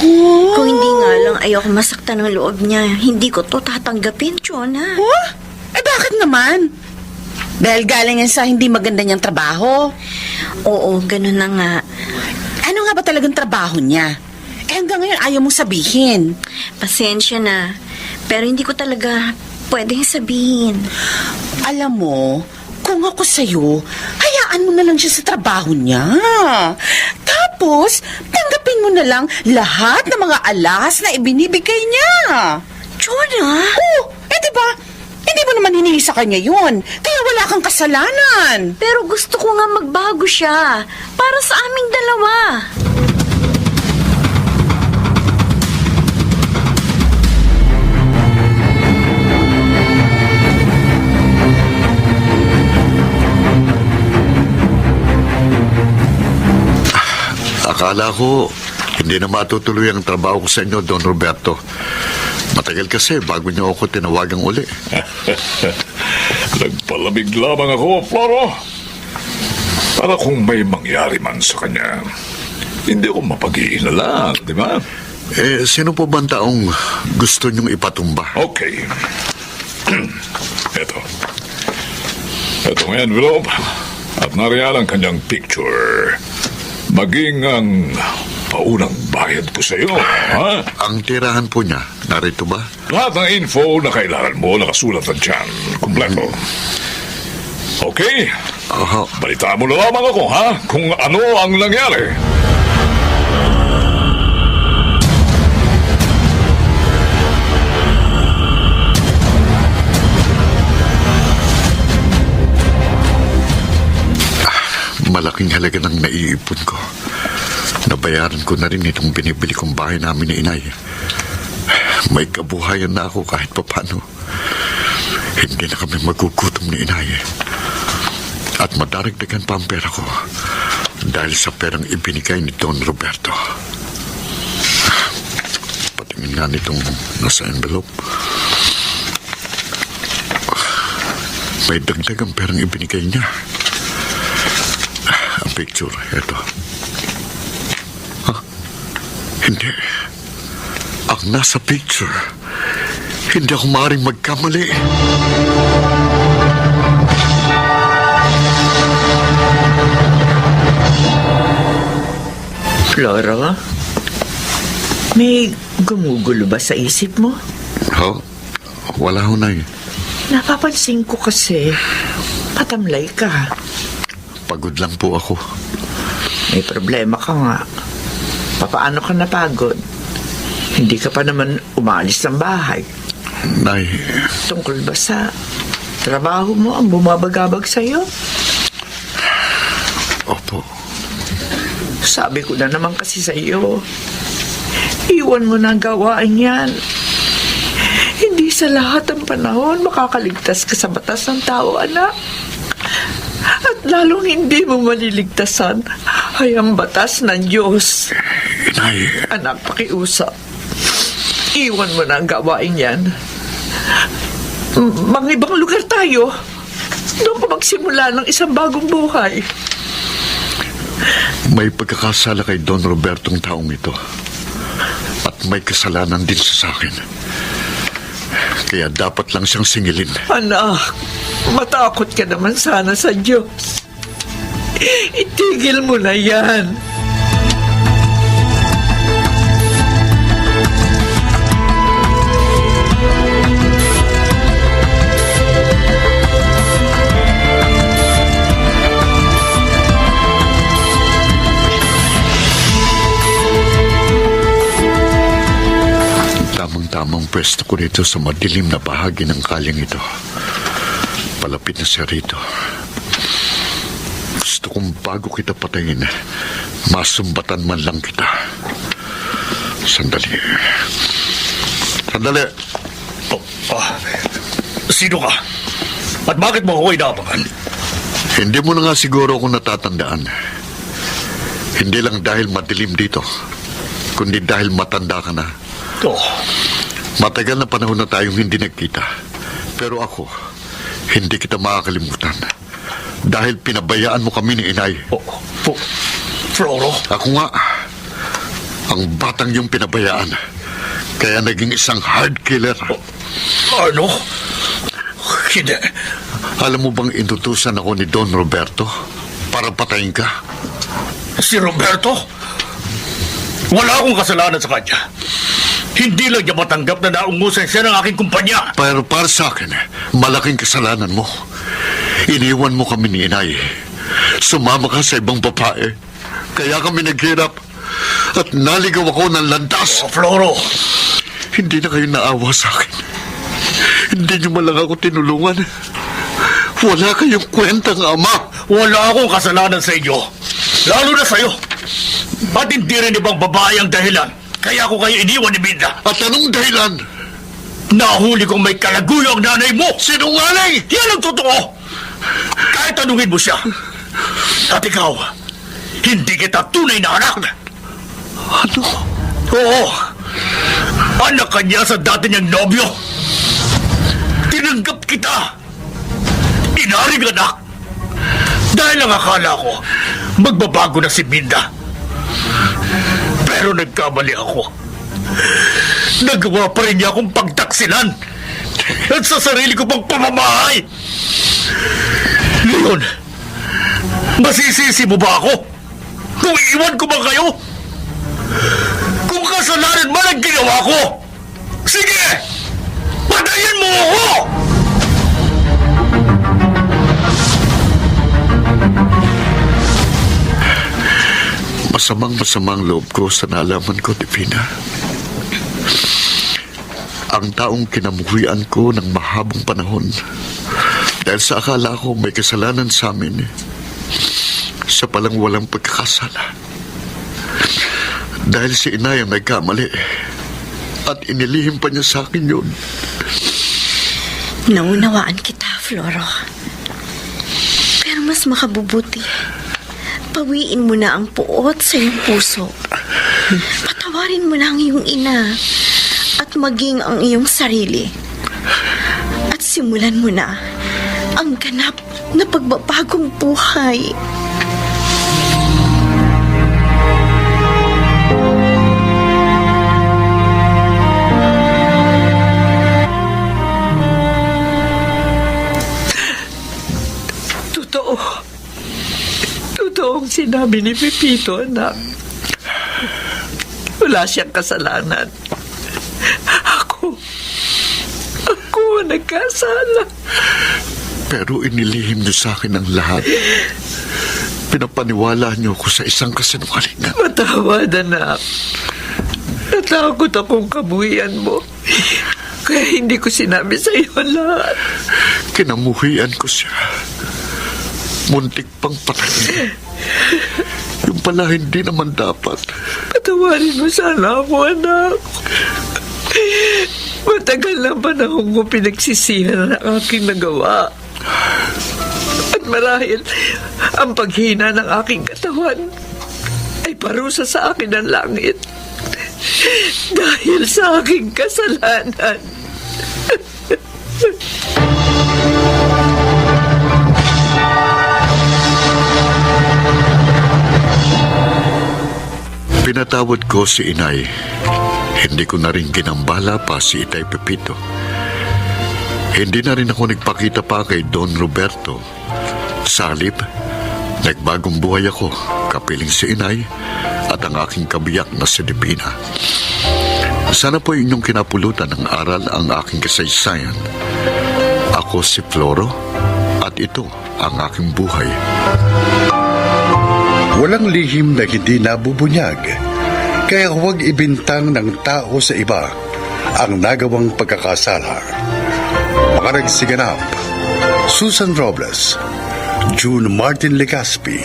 B: Kung hindi nga lang ayoko masaktan ng loob niya, hindi ko to tatanggapin, Chona.
I: Oh? Bakit naman? Dahil galing yan sa hindi maganda niyang trabaho.
B: Oo, ganun na nga.
I: Ano nga ba talagang trabaho niya? Hanggang ngayon ayaw mong sabihin.
B: Pasensya na. Pero hindi ko talaga pwedeng sabihin.
I: Alam mo, kung ako sa'yo, hayaan mo na lang siya sa trabaho niya. Tapos, tanggapin mo na lang lahat ng mga alahas na ibinibigay niya.
B: Chona?
I: Oh, diba? Hindi mo naman hinihingi sa kanya yun. Kaya wala kang kasalanan.
B: Pero gusto ko nga magbago siya. Para sa aming dalawa.
G: Akala ko, hindi na matutuloy ang trabaho ko sa inyo, Don Roberto. Matagal kasi bago niyo ako tinawagang uli.
F: Nagpalamig lamang ako, Floro. Para kung may mangyari man sa kanya, hindi ako mapag-iinala, di ba?
G: Sino po ba ang taong gusto niyong ipatumba?
F: Okay. Ito. Ito ang envelope. At nariyan ang kanyang picture. Maging ang paunang bayad ko sa iyo, ha?
G: Ang tirahan po niya, narito ba?
F: Lahat ng info na kailangan mo nakasulat na dyan. Kompleto. Okay?
G: Aha.
F: Balitaan mo na lamang ako, ha? Kung ano ang nangyari.
G: Malaking halaga ng naiipon ko. Nabayaran ko na rin itong binibili kong bahay namin ni Inay. May kabuhayan na ako kahit papano. Hindi na kami magugutom ni Inay. At madaragdagan pa ang pera ko dahil sa perang ibinigay ni Don Roberto. Patingin nga nitong nasa envelope. May dagdag ang perang ibinigay niya. Ang picture, eto. Hindi. Ang nasa picture, hindi ako maaaring magkamali.
C: Flora, may gumugulo ba sa isip mo?
G: Wala ho, Nay.
C: Napapansin ko kasi, patamlay ka.
G: Pagod lang po ako.
C: May problema ka nga. Paano ka napagod? Hindi ka pa naman umalis ng bahay.
A: Nay,
C: Tungkol ba sa trabaho mo ang bumabagabag sa'yo?
A: opo.
C: Sabi ko na naman kasi sa'yo, iwan mo na ang gawain yan. Hindi sa lahat ng panahon makakaligtas ka sa batas ng tao, anak. At lalong hindi mo maliligtasan ay ang batas ng Diyos.
A: Inay,
C: Anak, pakiusap. Iwan mo na ang gawain yan. Mga ibang lugar tayo. Doon ka magsimula ng isang bagong buhay.
A: may pagkakasala kay Don Robertong taong ito. At may kasalanan din sa akin. Kaya dapat lang siyang singilin.
C: Anak, matakot ka naman sana sa Diyos. Itigil mo na yan.
A: Tamang pwesto ko rito sa madilim na bahagi ng kalyang ito. Palapit na siya rito. Gusto kong bago kita patayin, masumbatan man lang kita. Sandali. Sandali.
J: Sino ka? At bakit mo ako inaabangan?
A: Hindi mo na nga siguro ako natatandaan. Hindi lang dahil madilim dito, kundi dahil matanda ka na. Matagal na panahon na tayong hindi nagkita. Pero ako, hindi kita makakalimutan. Dahil pinabayaan mo kami ni Inay.
J: Floro?
A: Ako nga, ang batang yung pinabayaan. Kaya naging isang hard killer.
J: Ano? Hindi.
A: Alam mo bang inutusan ako ni Don Roberto para patayin ka?
J: Si Roberto? Wala akong kasalanan sa kanya. Hindi lang niya matanggap na naungusan siya ng aking kumpanya.
A: Pero para sa akin, malaking kasalanan mo. Iniwan mo kami ni Inay. Sumama ka sa ibang babae. Kaya kami naghirap. At naligaw ako ng landas.
J: Floro!
A: Hindi na kayo naawa sa akin. Hindi niyo man lang ako tinulungan. Wala kayong kwentang ama.
J: Wala akong kasalanan sa inyo. Lalo na sa'yo. At hindi rin ibang babae ang dahilan. Kaya ako kayo iniwan ni Minda.
A: At anong dahilan?
J: Nahuli kong may kalaguyo ang nanay mo.
A: Sinungaling!
J: Yan ang totoo. Kahit tanungin mo siya. At ikaw, hindi kita tunay na anak.
A: Ano?
J: Oo. Anak ka niya sa dati niyang nobyo. Tinanggap kita. Inaring anak. Dahil ang akala ko, magbabago na si Minda. Pero nagkamali ako. Nagawa pa rin niya akong pagtaksilan. At sa sarili ko pang pamamahay. Ngayon, masisisi mo ba ako? Kung iwan ko ba kayo? Kung kasalanan man ang ginawa ko, sige! Patayin mo ako!
A: Masamang loob ko sa nalaman ko, Divina. Ang taong kinamuhian ko ng mahabang panahon dahil sa akala ko may kasalanan sa amin, siya palang walang pagkakasala. Dahil si Inay ang nagkamali at inilihim pa niya sa akin yun.
B: Naunawaan kita, Floro. Pero mas makabubuti, pawiin mo na ang puot sa iyong puso. Patawarin mo na ang iyong ina at maging ang iyong sarili. At simulan mo na ang ganap na pagbabagong buhay.
C: Totoo ang sinabi ni Pepito, anak. Wala siyang kasalanan. Ako ang nagkasala.
A: Pero inilihim niyo sa akin ang lahat.
G: Pinapaniwala niyo ko sa isang kasinungalingan.
C: Matawad, anak. Natakot akong kabuhian mo. Kaya hindi ko sinabi sa iyo lahat.
G: Kinamuhian ko siya. Muntik pang patayin. Yung pala hindi naman dapat.
C: Patawarin mo sana ako, anak. Matagal na panahon ko pinagsisihan ang aking nagawa. At marahil, ang paghina ng aking katawan ay parusa sa akin ng langit. Dahil sa aking kasalanan.
G: Pinatawad ko si inay. Hindi ko na rin ginambala pa si Itay Pepito. Hindi na rin ako nagpakita pa kay Don Roberto. Sa halip, nagbagong buhay ako, kapiling si inay at ang aking kabiyak na si Divina. Sana po inyong kinapulutan ng aral ang aking kasaysayan. Ako si Floro at ito ang aking buhay.
A: Walang lihim na hindi nabubunyag, kaya huwag ibintang ng tao sa iba ang nagawang pagkakasala. Mga nagsiganap: Susan Robles, June Martin Legaspi,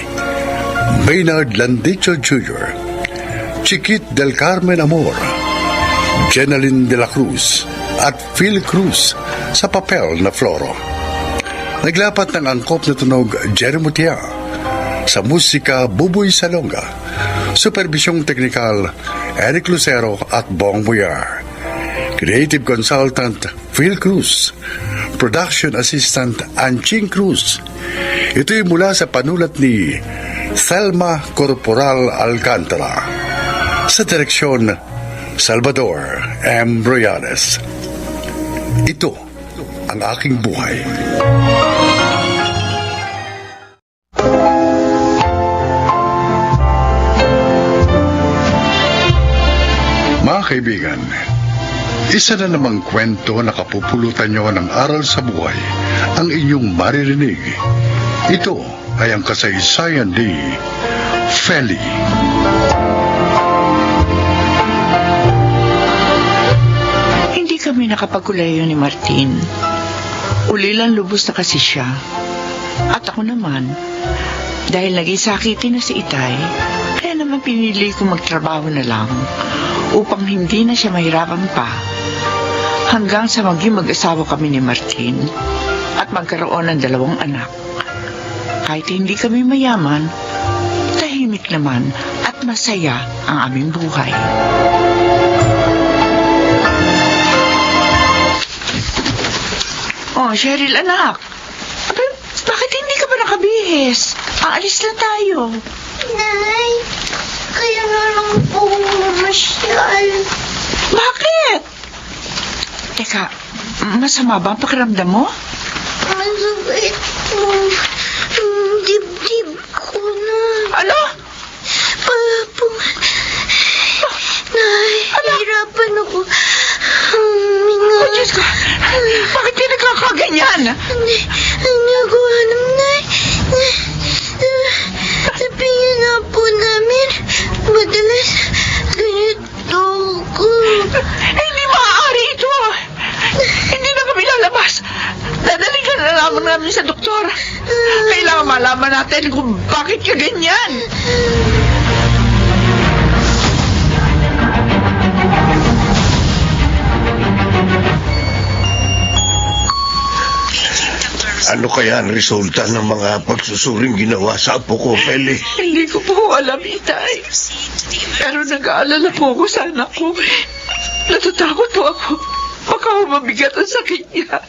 A: Maynard Landicho Jr., Chiquit del Carmen Amor, Jenaline de la Cruz at Phil Cruz sa papel na Floro. Naglapat ng angkop na tunog Jerry Mutia. Sa musika, Buboy Salonga. Supervisyong teknikal, Eric Lucero at Bong Boyar. Creative Consultant, Phil Cruz. Production Assistant, Anching Cruz. Ito'y mula sa panulat ni Thelma Corporal Alcantara. Sa direksyon, Salvador M. Royales. Ito ang aking buhay. Mga kaibigan, isa na namang kwento na kapupulutan nyo ng aral sa buhay ang inyong maririnig. Ito ay ang kasaysayan ni Feli.
C: Hindi kami nakapagkulayo ni Martin. Ulilang lubos na kasi siya. At ako naman, dahil naging sakitin na si Itay, kaya naman pinili ko magtrabaho na lang upang hindi na siya mahirapan pa hanggang sa maging mag-asawa kami ni Martin at magkaroon ng 2 anak. Kahit hindi kami mayaman, tahimik naman at masaya ang aming buhay. Oh, Cheryl, anak. Bakit hindi ka ba nakabihis? Aalis na tayo.
B: Nay, kaya na lang po mamasyal.
C: Bakit? Teka, masama ba ang pakiramdam mo?
B: Masakit po. Dibdib ko na.
C: Ano?
B: Po. Nahihirapan ako. Huminga.
C: Oh, Diyos ko. Bakit ka nagkakaganyan?
B: Ang nagawa ng Nay. Sabihin nga po namin, madalas ganito ko.
C: Hindi maaari ito. Hindi na kami lalabas. Dadalhin ka na lamang namin sa doktor. Kailangan malaman natin kung bakit ka ganyan.
D: Ano kaya ang resulta ng mga pagsusuring ginawa sa apo ko, Feli?
C: Hindi ko po alam, Itay. Pero nag-aalala po ako sa anak ko. Natatakot po ako. Baka mabigat ang sakit niya.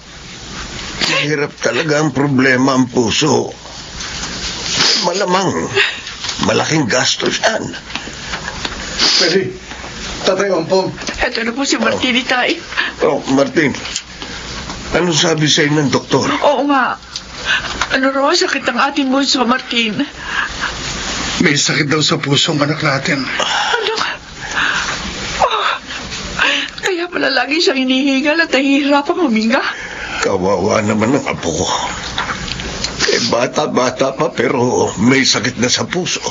D: Mahirap talaga ang problema ang puso. Malamang, malaking gastos yan.
A: Feli, Tatay Ompong.
C: Ito na po si Martin, Itay.
D: Oh, Martin, anong sabi sa'yo ng doktor?
C: Oo nga. Ano raw sakit ang ating bunso, Martin?
A: May sakit daw sa pusong anak natin.
C: Ano? Oh, kaya pala lagi siyang hinihingal at nahihirapang huminga.
D: Kawawa naman ang apo ko. Bata-bata pa pero may sakit na sa puso.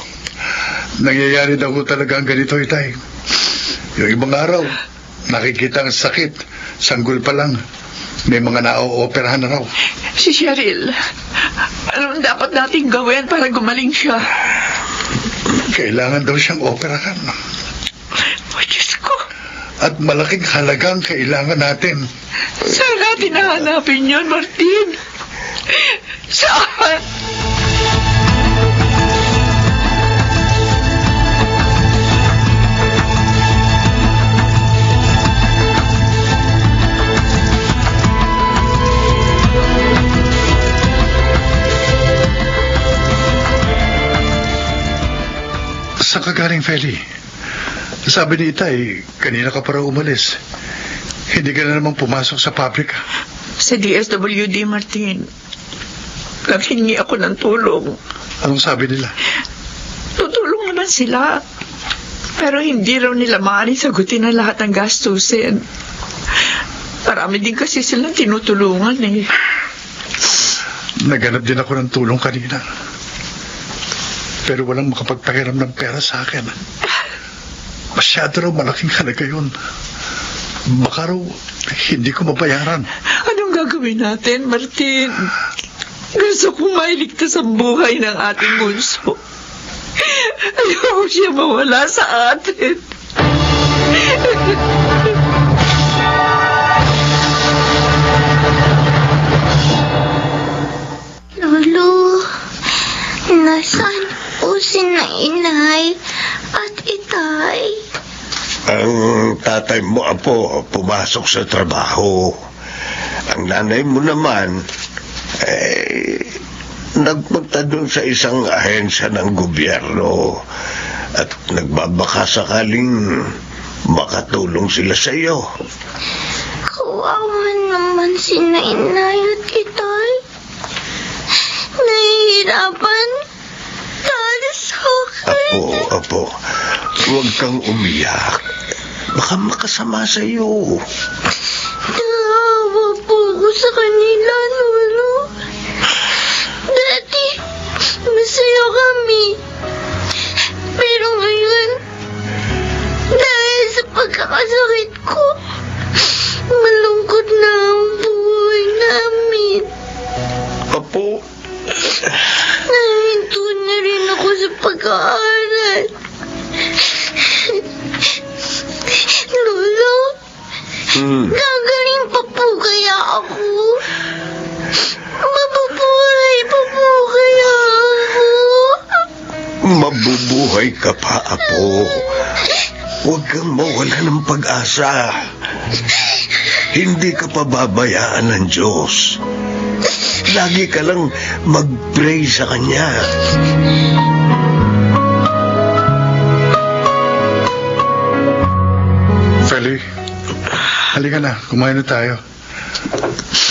A: Nangyayari daw ko talaga ang ganito, Itay. Yung ibang araw, nakikita ang sakit. Sanggol pa lang. May mga na-ooperahan na raw.
C: Si Cheryl, anong dapat nating gawin para gumaling siya?
A: Kailangan daw siyang operahan.
C: Oh, Diyos ko.
A: At malaking halagang kailangan natin.
C: Saan natin nahanapin yun, Martin? Saan?
A: Saan ka galing, Feli? Sabi ni Itay, kanina ka para umalis. Hindi ka na naman pumasok sa pabrika.
C: Sa DSWD, Martin. Naghingi ako ng tulong.
A: Anong sabi nila?
C: Tutulong naman sila. Pero hindi raw nila maaari sagutin ang lahat ng gastusin. Marami din kasi silang tinutulungan eh.
A: Naghanap din ako ng tulong kanina. Pero walang makapagpahiram ng pera sa akin. Masyado raw malaking halaga yun. Baka raw hindi ko mabayaran.
C: Anong gagawin natin, Martin? Gusto kong mailigtas ang buhay ng ating bunso. Ayaw siya mawala sa atin.
K: Lolo, nasaan po sina inay at itay?
D: Ang tatay mo, apo, pumasok sa trabaho. Ang nanay mo naman, nagpunta doon sa isang ahensya ng gobyerno at nagbabaka sakaling makatulong sila sa iyo.
K: Kawawa naman sina inay at itay. Nahihirapan dahil sa akin.
D: Apo, huwag kang umiyak. Baka makasama sa iyo.
K: Naawa po ako sa kanila, Lolo. Dati, masaya kami. Pero ngayon, dahil sa pagkakasakit ko, malungkot na ang buhay namin.
D: Apo,
K: Nahinto na rin ako sa pag-aaral. Lolo, gagaling pa po kaya ako? Mabubuhay pa po kaya ako?
D: mabubuhay ka pa, apo. Huwag kang mawala ng pag-asa. Hindi ka pababayaan ng Diyos. Lagi ka lang mag-pray sa Kanya.
A: Feli, halika na. Kumain na tayo.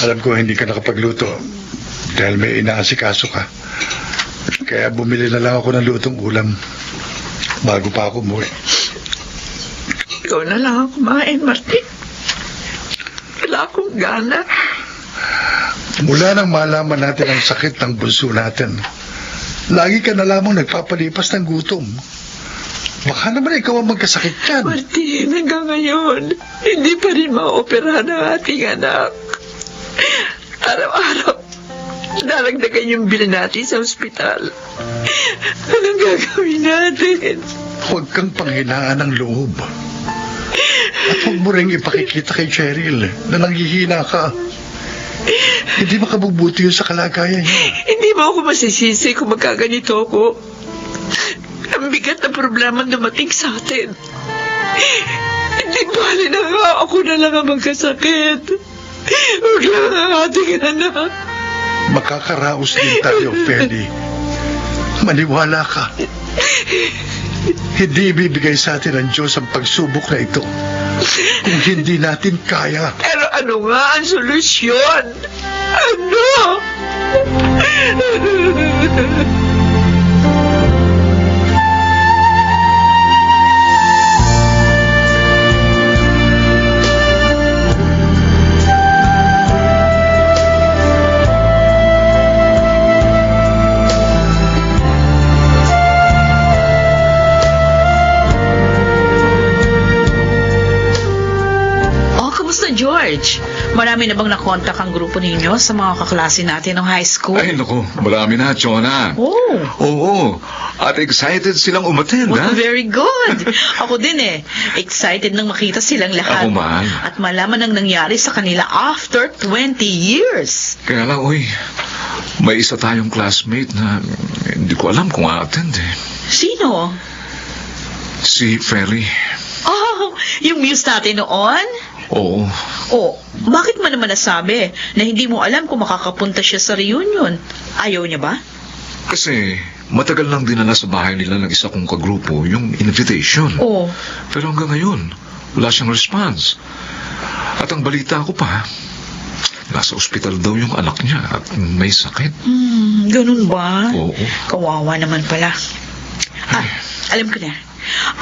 A: Alam ko hindi ka nakapagluto dahil may inaasikaso ka. Kaya bumili na lang ako ng lutong ulam bago pa ako umuwi.
C: Ikaw na lang ang kumain, Martin. Wala akong gana.
A: Mula nang malaman natin ang sakit ng bunso natin, lagi ka na lamang nagpapalipas ng gutom. Baka naman ikaw ang magkasakit yan.
C: Martin, hanggang ngayon, hindi pa rin maoperahan ang ating anak. Araw-araw, daragdagan yung bill natin sa ospital. Anong gagawin natin?
A: Huwag kang panghinaan ng loob. At huwag mo rin ipakikita kay Cheryl na nanghihina ka. Hindi makabubuti yun sa kalagayan niya.
C: Hindi mo ako masisisi kung magkaganito ako. Ang bigat na problema dumating sa atin. Hindi bali na nga ako na lang ang magkasakit. Huwag lang ang ating anak.
A: Makakaraos din tayo, Feli. Maniwala ka. Hindi ibibigay sa atin ng Diyos ang pagsubok na ito kung hindi natin kaya.
C: Pero ano nga ang solusyon? Ano?
E: George, marami na bang nakontak ang grupo ninyo sa mga kaklase natin ng high school?
F: Ay, naku, marami na, Chona.
E: Oh.
F: Oo, at excited silang umattend,
E: Well,
F: ha?
E: very good. Ako din eh. Excited nang makita silang lahat.
F: Ako man.
E: At malaman ang nangyari sa kanila after 20 years.
F: Kaya lang, may isa tayong classmate na hindi ko alam kung a-attend eh.
E: Sino?
F: Si Ferry.
E: Oh, yung muse natin noon?
F: Oo.
E: Oh, bakit mo naman nasabi na hindi mo alam kung makakapunta siya sa reunion? Ayaw niya ba?
F: Kasi matagal lang dinala sa bahay nila ng isa kong kagrupo yung invitation.
E: Oh.
F: Pero hanggang ngayon, wala siyang response. At ang balita ko pa, nasa ospital daw yung anak niya at may sakit.
E: Ganun ba?
F: Oo.
E: Kawawa naman pala. Alam ko na.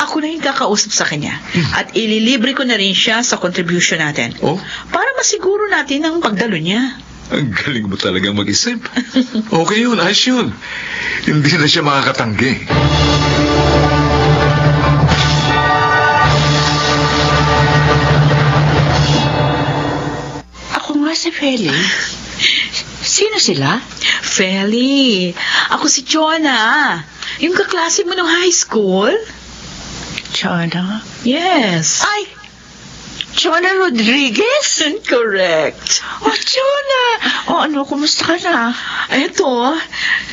E: Ako na yung kakausap sa kanya. At ililibre ko na rin siya sa contribution natin.
F: Oh?
E: Para masiguro natin ang pagdalo niya.
F: Ang galing mo talagang mag-isip. Okay yun, ayos yun. Hindi na siya makakatanggi.
C: Ako nga si Feli. Sino sila?
E: Feli, ako si Chona. Yung kaklase mo ng high school?
C: Chona?
E: Yes.
C: Ay! Chona Rodriguez?
E: Correct.
C: Oh, Chona! Ano, kumusta ka na?
E: Eto,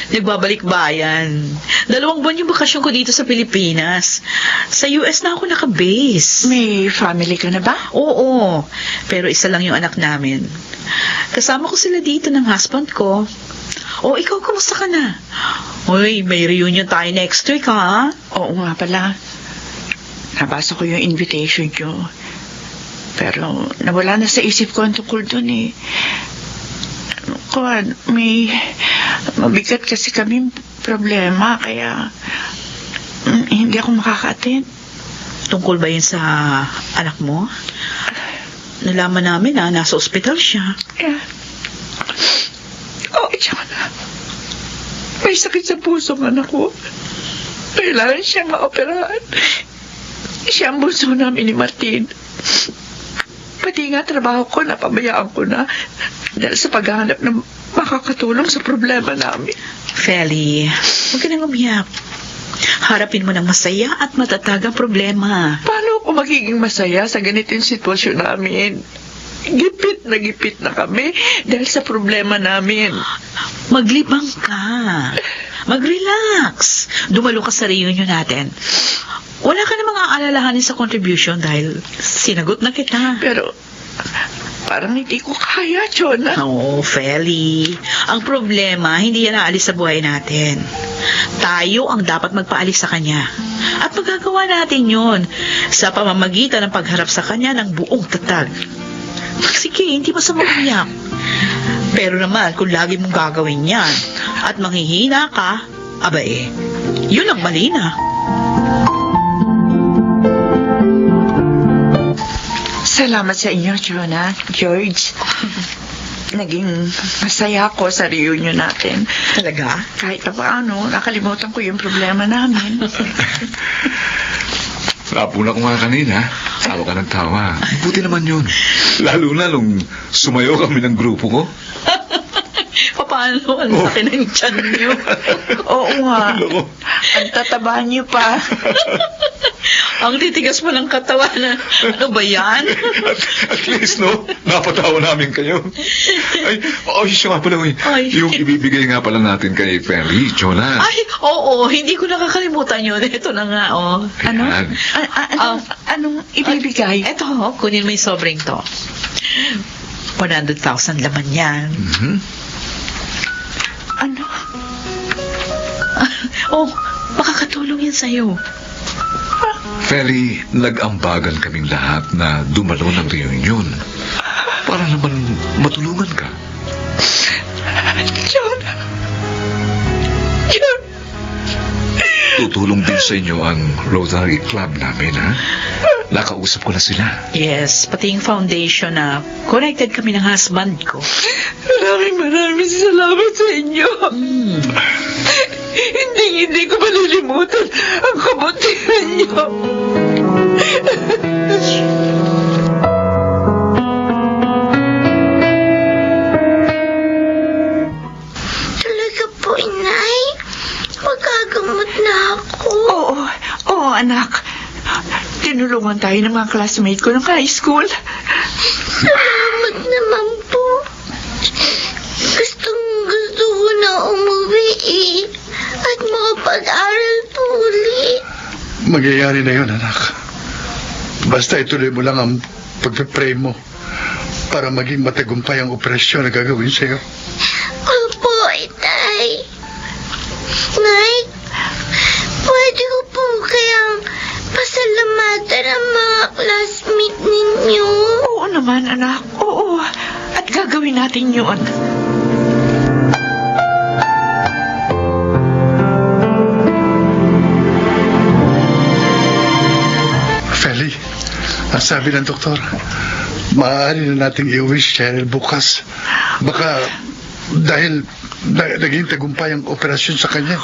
E: nagbabalik bayan. 2 buwan yung bakasyon ko dito sa Pilipinas. Sa US na ako nakabase.
C: May family ka na ba?
E: Oo, pero isa lang yung anak namin. Kasama ko sila dito ng husband ko. O, ikaw, kumusta ka na? Uy, may reunion tayo next week, ha?
C: Oo nga pala. Nabasa ko yung invitation nyo. Pero nawala na sa isip ko ang tungkol dun eh. Kuwan, may mabigat kasi kami problema, kaya hindi ako makaka-attend.
E: Tungkol ba yun sa anak mo? Nalaman namin na nasa ospital siya.
C: Yeah. Oh, Chona. May sakit sa puso ng anak ko. Kailangan siyang maoperahan. Siya ang bunso namin ni Martin. Pati nga trabaho ko, napabayaan ko na dahil sa paghahanap ng makakatulong sa problema namin.
E: Feli, huwag ka nang umiyak. Harapin mo ng masaya at matatag ang problema.
C: Paano ako magiging masaya sa ganitong sitwasyon namin? Gipit na kami dahil sa problema namin.
E: Maglibang ka. Mag-relax. Dumalo ka sa reunion natin. Wala ka namang aalalahanin sa contribution dahil sinagot na kita.
C: Pero parang hindi ko kaya, Chona.
E: Oo, Feli. Ang problema, hindi yan aalis sa buhay natin. Tayo ang dapat magpaalis sa kanya. At magagawa natin yon sa pamamagitan ng pagharap sa kanya ng buong tatag. Sige, hindi masama umiyak. Pero naman, kung lagi mong gagawin yan at manghihina ka, yun ang mali na.
C: Salamat sa inyo, Chona, George. Naging masaya ako sa reunion natin.
E: Talaga?
C: Kahit pa paano, nakalimutan ko yung problema namin.
F: Napuna ko nga kanina. Tawa ka ng tawa. Buti naman yun. Lalo na nung sumayo kami ng grupo ko.
E: Paano? Ang laki ng tiyan niyo.
C: Oo nga. Ang tataba niyo pa.
E: Ang titigas mo ng katawan na, ano ba yan?
F: At least, no? Napatawa namin kayo. Siya nga pala, yung ibibigay nga pala natin kay Ferry, Chona.
E: Ay, oo, hindi ko nakakalimutan yun. Ito na nga, oh.
C: Ano?
F: Yan.
C: Anong ibibigay?
E: Ito, kunin mo yung sobrang to. 100,000 laman yan.
F: Mhm.
C: Ano?
E: Makakatulong yan sa'yo.
F: Ferry, nag-ambagan kaming lahat na dumalo ng reunion. Para naman matulungan ka.
C: Chona.
F: Tutulong din sa inyo ang Rotary Club namin, ha? Nakausap ko na sila.
E: Yes, pati yung foundation na connected kami ng husband ko.
C: Maraming salamat sa inyo. Hindi ko malilimutan ang kabutihan niyo. tayo ng mga classmate ko ng high school.
K: Salamat naman po. Gusto ko na umuwi at makapag-aral po ulit.
A: Magyayari na yun, anak. Basta ituloy mo lang ang pagpe-pray mo para maging matagumpay ang operasyon na gagawin sa'yo.
K: Opo, Itay. Nay, pwede ko po kayang pasalamatan ang mga classmate ninyo?
C: Oo naman, anak. Oo. At gagawin natin yun.
A: Feli, ang sabi ng doktor, maaari na nating i-uwi si Cheryl bukas. Baka dahil naging tagumpay ang operasyon sa kanya.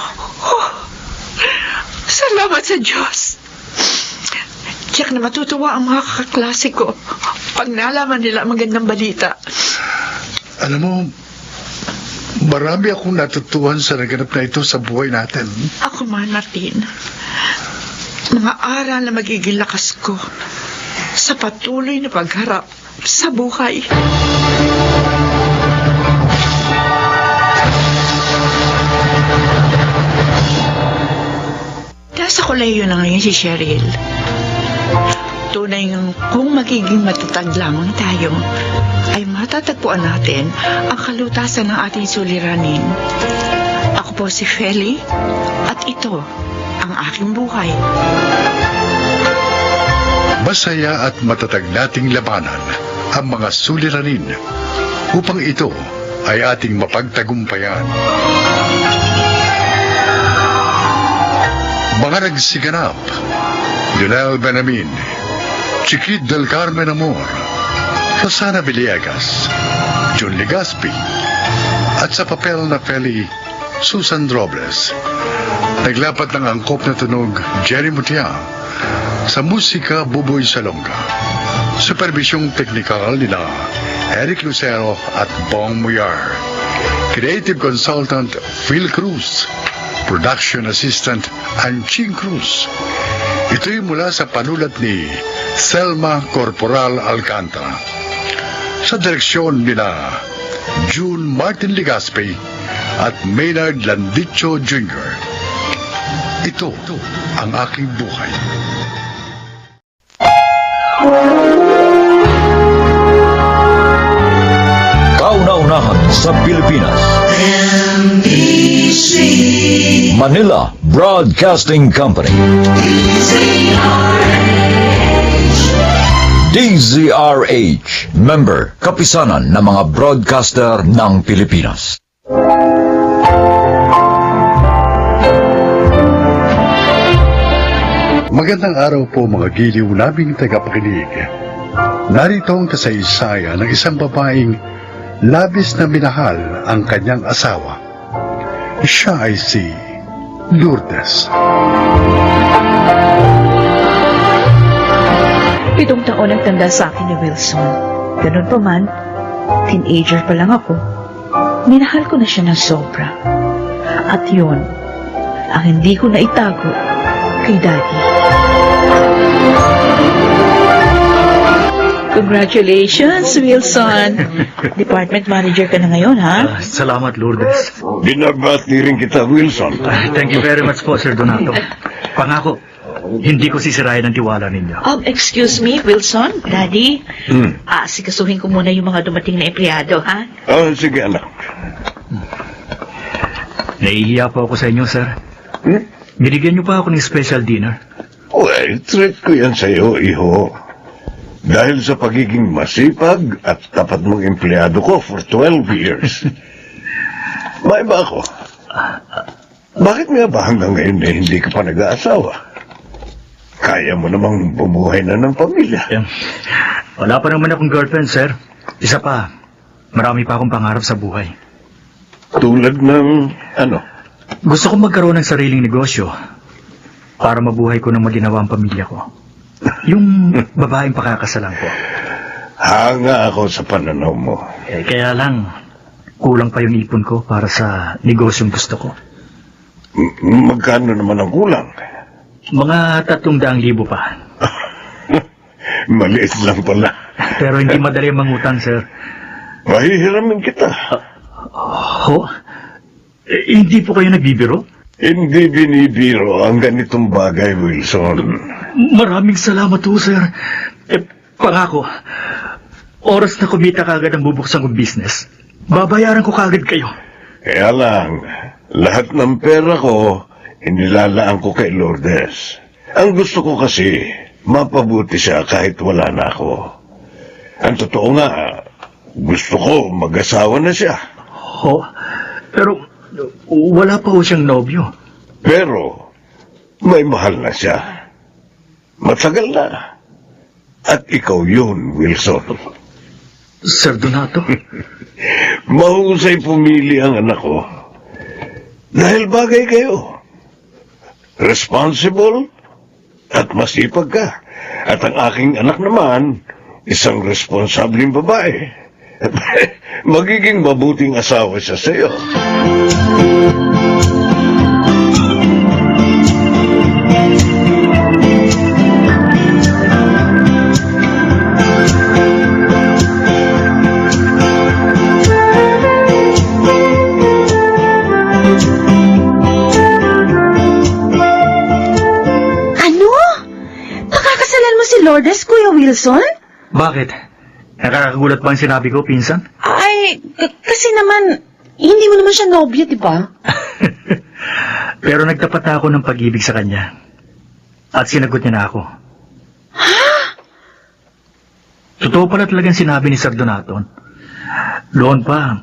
C: Salamat sa Diyos. Tiyak na matutuwa ang mga kaklase ko pag nalaman nila ang magandang balita.
A: Alam mo, marami akong natutuhan sa naganap na ito sa buhay natin.
C: Ako man, Martin. Mga aral na magiging lakas ko sa patuloy na pagharap sa buhay. Nasa kolehiyo na ngayon si Cheryl. Tunay ng kung magiging matatag lamang tayo, ay matatagpuan natin ang kalutasan ng ating suliranin. Ako po si Feli, at ito ang aking buhay.
A: Masaya at matatag nating labanan ang mga suliranin upang ito ay ating mapagtagumpayan. Mga nagsiganap, Lionel Benamin, Chiquit del Carmen Amor, Rosana Villegas, John Legaspi, at sa papel na Feli, Susan Robles. Naglapat ng angkop na tunog, Jerry Mutia. Sa musika, Buboy Salonga. Supervisyong teknikal nila, Eric Lucero at Bong Muyar. Creative Consultant, Phil Cruz. Production Assistant, Anching Cruz. Ito'y mula sa panulat ni Selma Corporal Alcantara. Sa direksyon nila, June Martin Legaspi at Maynard Landicho Jr. Ito ang aking buhay.
L: Kauna-unahan sa Pilipinas. Manila Broadcasting Company. DZRH. Member, kapisanan ng mga broadcaster ng Pilipinas.
A: Magandang araw po mga giliw naming tagapakinig. Narito ang kasaysayan ng isang babaeng labis na minahal ang kanyang asawa. Siya ay si Lourdes.
M: 7 taon ang tanda sa akin ni Wilson. Ganun pa man, teenager pa lang ako. Minahal ko na siya ng sobra. At yun, ang hindi ko na itago kay Daddy. Congratulations, Wilson! Department manager ka na ngayon, ha?
J: Salamat, Lourdes.
D: Binabati rin kita, Wilson.
J: Thank you very much po, Sir Donato. Pangako, hindi ko sisirain ang tiwala ninyo.
M: Excuse me, Wilson, Daddy. Sikasuhin ko muna yung mga dumating na empleyado, ha?
D: Sige, anak.
J: Nahihiya po ako sa inyo, sir. Binigyan niyo pa ako ng special dinner.
D: Well, treat ko yan sa'yo, iho. Dahil sa pagiging masipag at tapat mong empleyado ko for 12 years. May ba ako? Bakit nga ba hanggang ngayon na hindi ka pa nag-aasawa? Kaya mo namang bumuhay na ng pamilya.
J: Wala pa naman akong girlfriend, sir. Isa pa, marami pa akong pangarap sa buhay.
D: Tulad ng ano?
J: Gusto kong magkaroon ng sariling negosyo para mabuhay ko ng maginawa ang pamilya ko. Yung babaeng pakakasalan ko.
D: Hanga ako sa pananaw mo.
J: Kaya lang, kulang pa yung ipon ko para sa negosyong gusto ko.
D: Magkano naman ang kulang?
J: Mga 300,000 pa.
D: Maliit lang pala.
J: Pero hindi madali mangutang, sir.
D: Mahihiramin kita.
J: Ho? Hindi po kayo nagbibiro?
D: Hindi binibiro ang ganitong bagay, Wilson.
J: Maraming salamat ho, sir. Pangako, oras na kumita kagad ang bubuksan kong business, babayaran ko kagad kayo.
D: Kaya lang, lahat ng pera ko, inilalaan ko kay Lourdes. Ang gusto ko kasi, mapabuti siya kahit wala na ako. Ang totoo nga, gusto ko mag-asawa na siya.
J: Ho? Pero wala pa ho siyang nobyo.
D: Pero, may mahal na siya. Matagal na. At ikaw yun, Wilson.
J: Sir Donato?
D: Mahusay pumili ang anak ko. Dahil bagay kayo. Responsible at masipag ka. At ang aking anak naman, isang responsableng babae. Magiging mabuting asawa siya sa'yo.
I: Ano? Pakakasalan mo si Lourdes, Kuya Wilson?
J: Bakit? Nakakagulat ba ang sinabi ko, pinsan?
I: Ay, kasi naman, hindi mo naman siya nobyo, di ba?
J: Pero nagtapat na ako ng pag-ibig sa kanya. At sinagot niya na ako.
I: Ha?
J: Totoo pala talagang sinabi ni Sir Donato. Noon pa,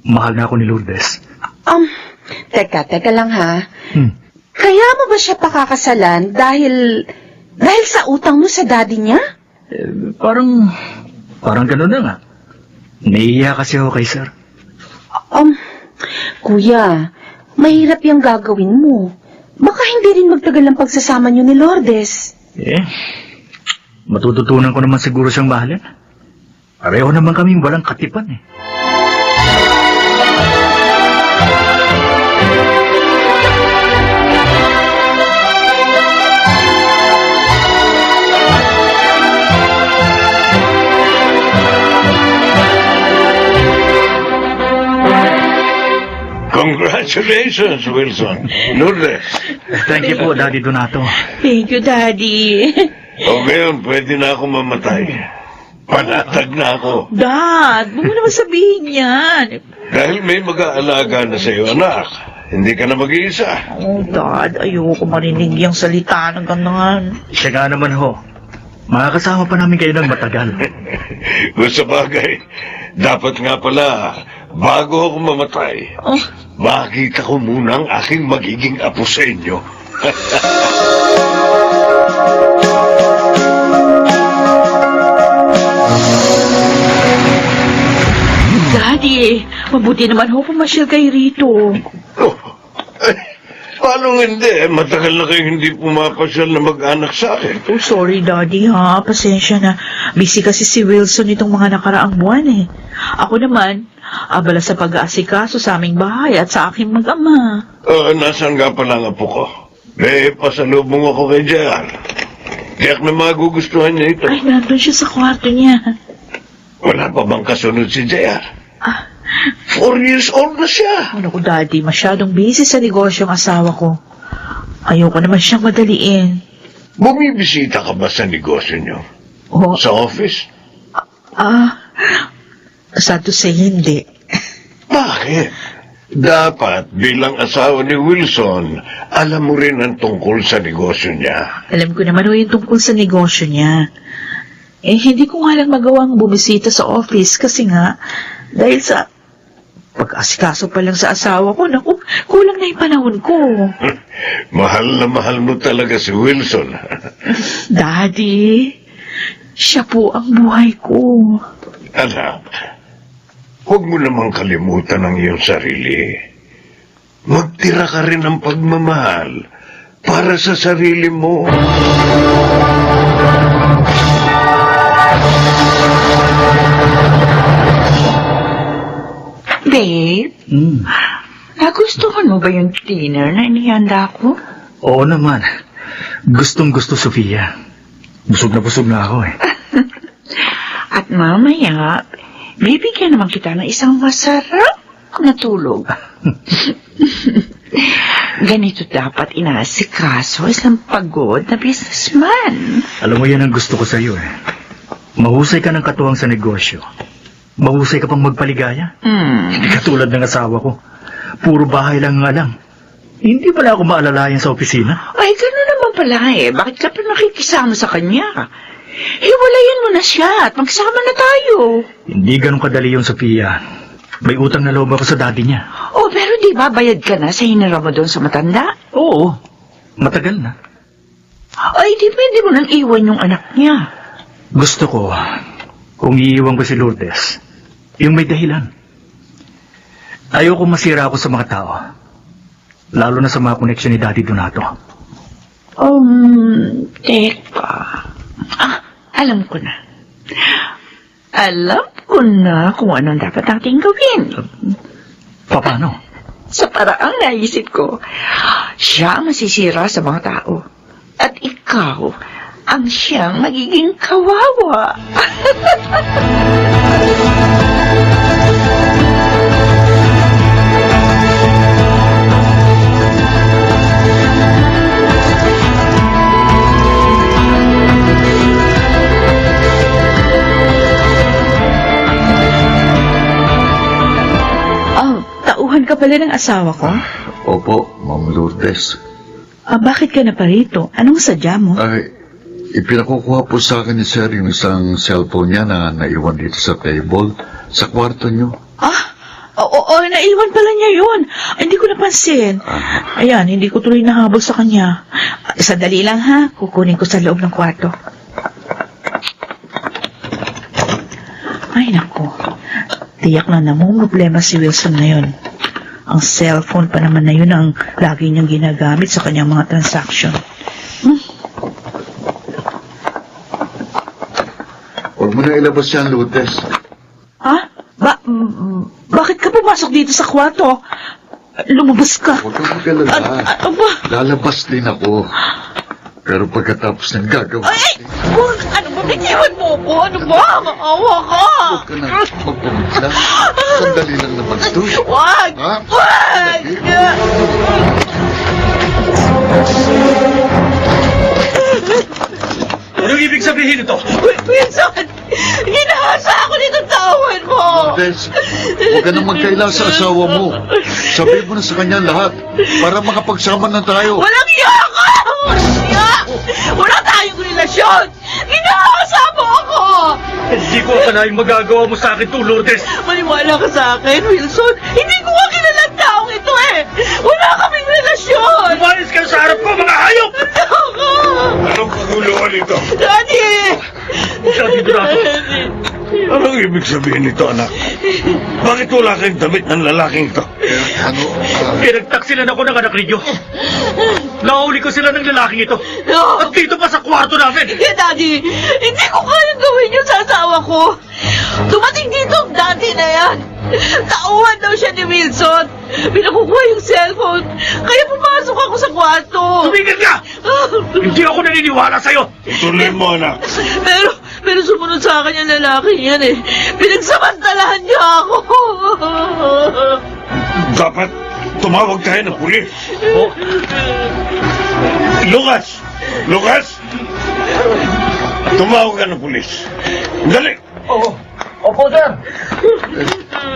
J: mahal na ako ni Lourdes.
I: Teka lang ha.
J: Hmm.
I: Kaya mo ba siya pakakasalan dahil sa utang mo sa daddy niya?
J: Parang gano'n na nga. Naiiya kasi ako kay Sir.
I: Kuya, mahirap yung gagawin mo. Baka hindi rin magtagal ang pagsasama niyo ni Lourdes.
J: Matututunan ko naman siguro siyang mahalin. Pareho naman kaming walang katipan eh.
D: Congratulations, Wilson. Lourdes.
J: Thank you po, Daddy Donato.
E: Thank you, Daddy.
D: O ngayon, pwede na ako mamatay. Panatag na ako.
E: Dad, huwag mo naman sabihin yan.
D: Dahil may mag-aalaga na sa'yo, anak. Hindi ka na mag-iisa.
E: Oh, Dad, ayoko marinig yung salita ng ganun.
J: Siya nga naman ho. Makakasama pa namin kayo ng matagal.
D: Kung sa bagay, dapat nga pala, bago ako mamatay, makita ko muna ang aking magiging apo sa inyo.
E: Daddy, mabuti naman ho pumasyal kayo rito.
D: Paano hindi? Matagal na kayo hindi pumapasyal na mag-anak sa akin.
E: Oh, sorry, Daddy, ha. Pasensya na. Busy kasi si Wilson itong mga nakaraang buwan, eh. Ako naman, abala sa pag-aasikaso sa aming bahay at sa aking mag-ama.
D: Nasaan nga pala ang apo ko? Pasalubong ako kay Jan. Tiyak na magugustuhan niya ito.
E: Ay, nandun siya sa kwarto niya.
D: Wala pa bang kasunod si JR? 4 years old na siya.
E: Ano ko, Daddy, masyadong busy sa negosyo ang asawa ko. Ayoko naman siyang madaliin.
D: Bumibisita ka ba sa negosyo niyo?
E: Oh,
D: Sa office?
E: sad to say, hindi.
D: Bakit? Dapat bilang asawa ni Wilson, alam mo rin ang tungkol sa negosyo niya.
E: Alam ko naman yung tungkol sa negosyo niya. Hindi ko nga lang magawang bumisita sa office kasi nga, dahil sa pag-asikaso pa lang sa asawa ko, naku, kulang na yung panahon ko.
D: Mahal na mahal mo talaga si Wilson.
E: Daddy, siya po ang buhay ko.
D: Anak, huwag mo namang kalimutan ang iyong sarili. Magtira ka rin ng pagmamahal para sa sarili mo.
C: Babe, nagustuhan mo ba yung dinner na inihanda ko?
J: Oo naman. Gustong-gusto, Sofia. Busog na ako eh.
C: At mamaya, bibigyan naman kita ng isang masarap na tulog. Ganito dapat inaasikaso isang pagod na businessman.
J: Alam mo, yan ang gusto ko sa iyo eh. Mahusay ka ng katuwang sa negosyo. Mahusay ka pang magpaligaya. Hindi katulad ng asawa ko. Puro bahay lang ang alam. Hindi pala ako maalalayan sa opisina.
C: Ay, gano'n naman pala eh. Bakit ka pa nakikisama sa kanya? Hiwalayan mo na siya at magsama na tayo.
J: Hindi ganun kadali yun, Sophia. May utang na loob ako sa daddy niya.
C: Oh, pero di ba bayad ka na sa hinira mo doon sa matanda?
J: Oo, matagal na.
C: Ay, di pwede mo nang iwan yung anak niya.
J: Gusto ko, kung iiwan ko si Lourdes, yung may dahilan. Ayoko masira ako sa mga tao. Lalo na sa mga koneksyon ni Daddy Donato.
C: Teka. Alam ko na. Alam ko na kung anong dapat nating gawin.
J: Paano?
C: Sa paraang naisip ko, siya ang masisira sa mga tao. At ikaw, ang siyang magiging kawawa.
M: Tauhan ka pala ng asawa ko?
G: Opo, Ma'am Lourdes.
M: Bakit ka na pa rito? Anong sadya mo?
G: Ay, ipinakukuha po sa akin ni Sir yung isang cellphone niya na naiwan dito sa table, sa kwarto niyo.
M: Oo, naiwan pala niya yun. Hindi ko napansin. Ayan, hindi ko tuloy nahabol sa kanya. Sandali lang ha, kukunin ko sa loob ng kwarto. Ay, naku. Tiyak na namumroblema si Wilson ngayon. Ang cellphone pa naman na yun ang lagi niyang ginagamit sa kanyang mga transaction.
G: Huwag mo na ilabas yan, Lourdes.
M: Bakit ka pumasok dito sa kwarto? Lumabas ka.
G: Huwag kang mag-alala. Lalabas din ako. Pero pagkatapos ng gagawin...
M: Ano ba? Bitiwan mo ko? Ano ba? Maawa ka.
G: Huwag ka na magpumutla. Sandali lang naman ito.
M: Wag!
G: Ha?
M: Wag!
J: Anong ibig sabihin ito?
M: Wilson! Ginahasa ako nitong tauhan mo!
G: Lourdes, huwag ka nang magkaila sa asawa mo. Sabihin mo na sa kanya lahat para makapagsama na tayo.
M: Walang iya ka! Walang iya! Wala tayong relasyon! Ginahasa mo ako!
J: Hindi ko akalaing magagawa mo sa akin to, Lourdes.
M: Maniwala ka sa akin, Wilson. Hindi ko nga kilalang taong ito eh. Wala kaming relasyon.
J: Umayos ka sa harap ko, mga hayop!
D: Anong kaguluhan ito?
M: Daddy!
J: Daddy Donato.
D: Anong ibig sabihin nito, anak? Bakit wala kayong damit ng lalaking ito?
J: Pinagtaksilan ako ng anak ninyo. Nauli ko sila ng lalaking ito.
M: No!
J: At dito pa sa kwarto namin.
M: Hindi, Daddy. Hindi ko kayang gawin yun sa asawa ko. Dumating dito ang daddy na yan. Tauhan daw siya ni Wilson. Pinakukuha yung cellphone. Kaya pumasok ako sa kwarto.
J: Tumigil ka! Hindi ako naniniwala sa'yo.
D: Ituloy mo, anak.
M: Pero sumunod sa akin yung lalaki yan eh. Pinagsamantalahan niya ako.
D: Dapat tumawag tayo ng pulis.
J: Oh.
D: Lucas! Lucas! Tumawag ka ng pulis. Dali!
J: Opo, sir.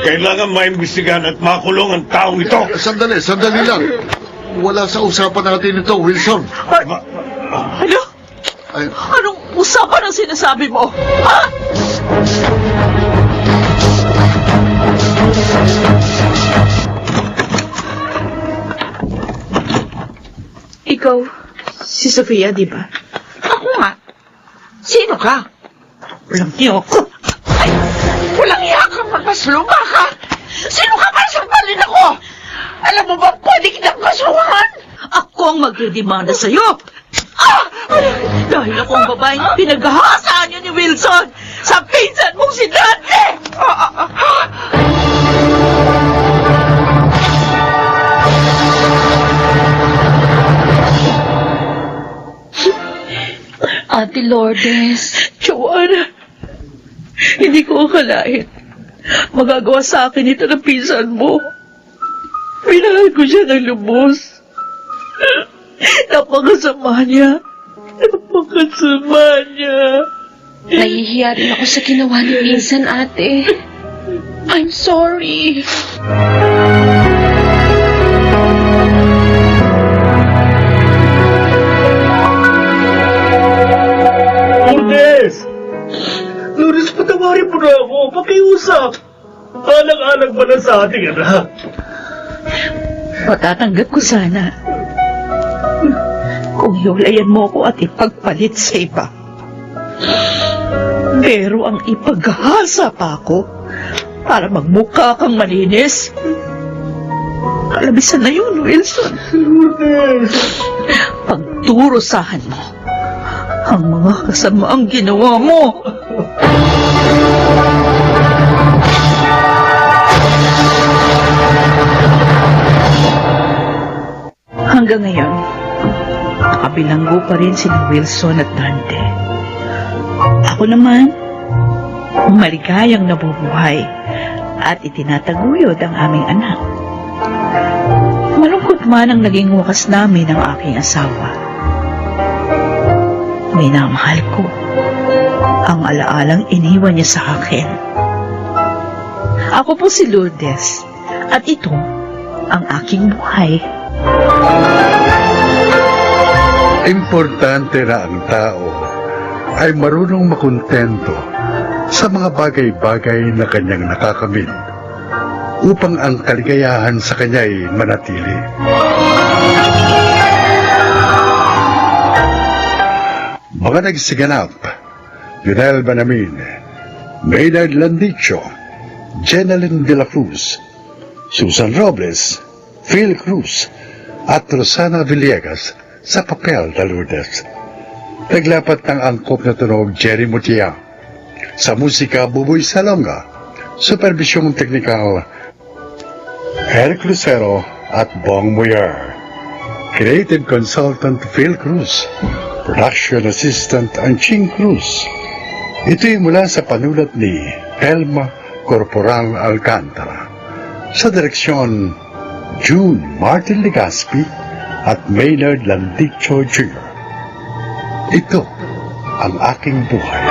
D: Kailangan maimbestigahan at makulong ang taong ito.
G: Sandali lang. Wala sa usapan natin ito, Wilson.
M: Ano?
G: Ay,
M: Anong usapan ang sinasabi mo? Ha? Ikaw, si Sofia, di ba?
C: Ako nga. Sino ka?
M: Walang niyo ako.
C: Ay, walang iya kang magpasluma ka. Sino ka para sampalin ako? Alam mo ba, pwede kitang kasuhan?
M: Ako ang magdedemanda sa'yo. Dahil ako ang babaeng pinaghahasaan niyo ni Wilson sa pinsan mong si Dante! Ate Lourdes. Joanna,
E: Hindi ko akalain. Magagawa sa akin ito ng pinsan mo. Minahal ko siya ng lubos. Napakasama niya. Napakasama niya.
K: Nahihiya rin ako sa ginawa ni Pinsan, ate. I'm sorry.
J: Lourdes! Lourdes, patawarin mo na ako. Pakiusap. Alang-alang ba na sa ating anak?
M: Matatanggap ko sana. Kung hiwalayan mo ko at ipagpalit sa iba. Pero ang ipaghasa pa ako para magmukha kang malinis. Kalabisan na yun, Wilson.
J: Lourdes!
M: Pagdurusahan mo ang mga kasamaang ginawa mo. Hanggang ngayon, nakabilanggo pa rin sina Wilson at Dante. Ako naman, maligayang nabubuhay at itinataguyod ang aming anak. Malungkot man ang naging wakas namin ng aking asawa. Minamahal ko ang alaalang iniwan niya sa akin. Ako po si Lourdes at ito ang aking buhay.
A: Importante na ang tao ay marunong makontento sa mga bagay-bagay na kanyang nakakamit upang ang kaligayahan sa kanya ay manatili. Mga nagsiganap, Yunel Banamin, Maynard Landicho, Jeneline de la Cruz, Susan Robles, Phil Cruz, at Rosana Villegas sa papel na Lourdes. Naglapat ng angkop na tunog Jerry Mutia. Sa musika, Buboy Salonga. Supervisyong teknikal, Eric Lucero at Bong Muyer. Creative Consultant Phil Cruz. Production Assistant Anching Cruz. Ito'y mula sa panulat ni Elma Corporal Alcantara. Sa direksyon, June Martin Legaspi at Maynard Landicho Jr. Ito ang aking buhay.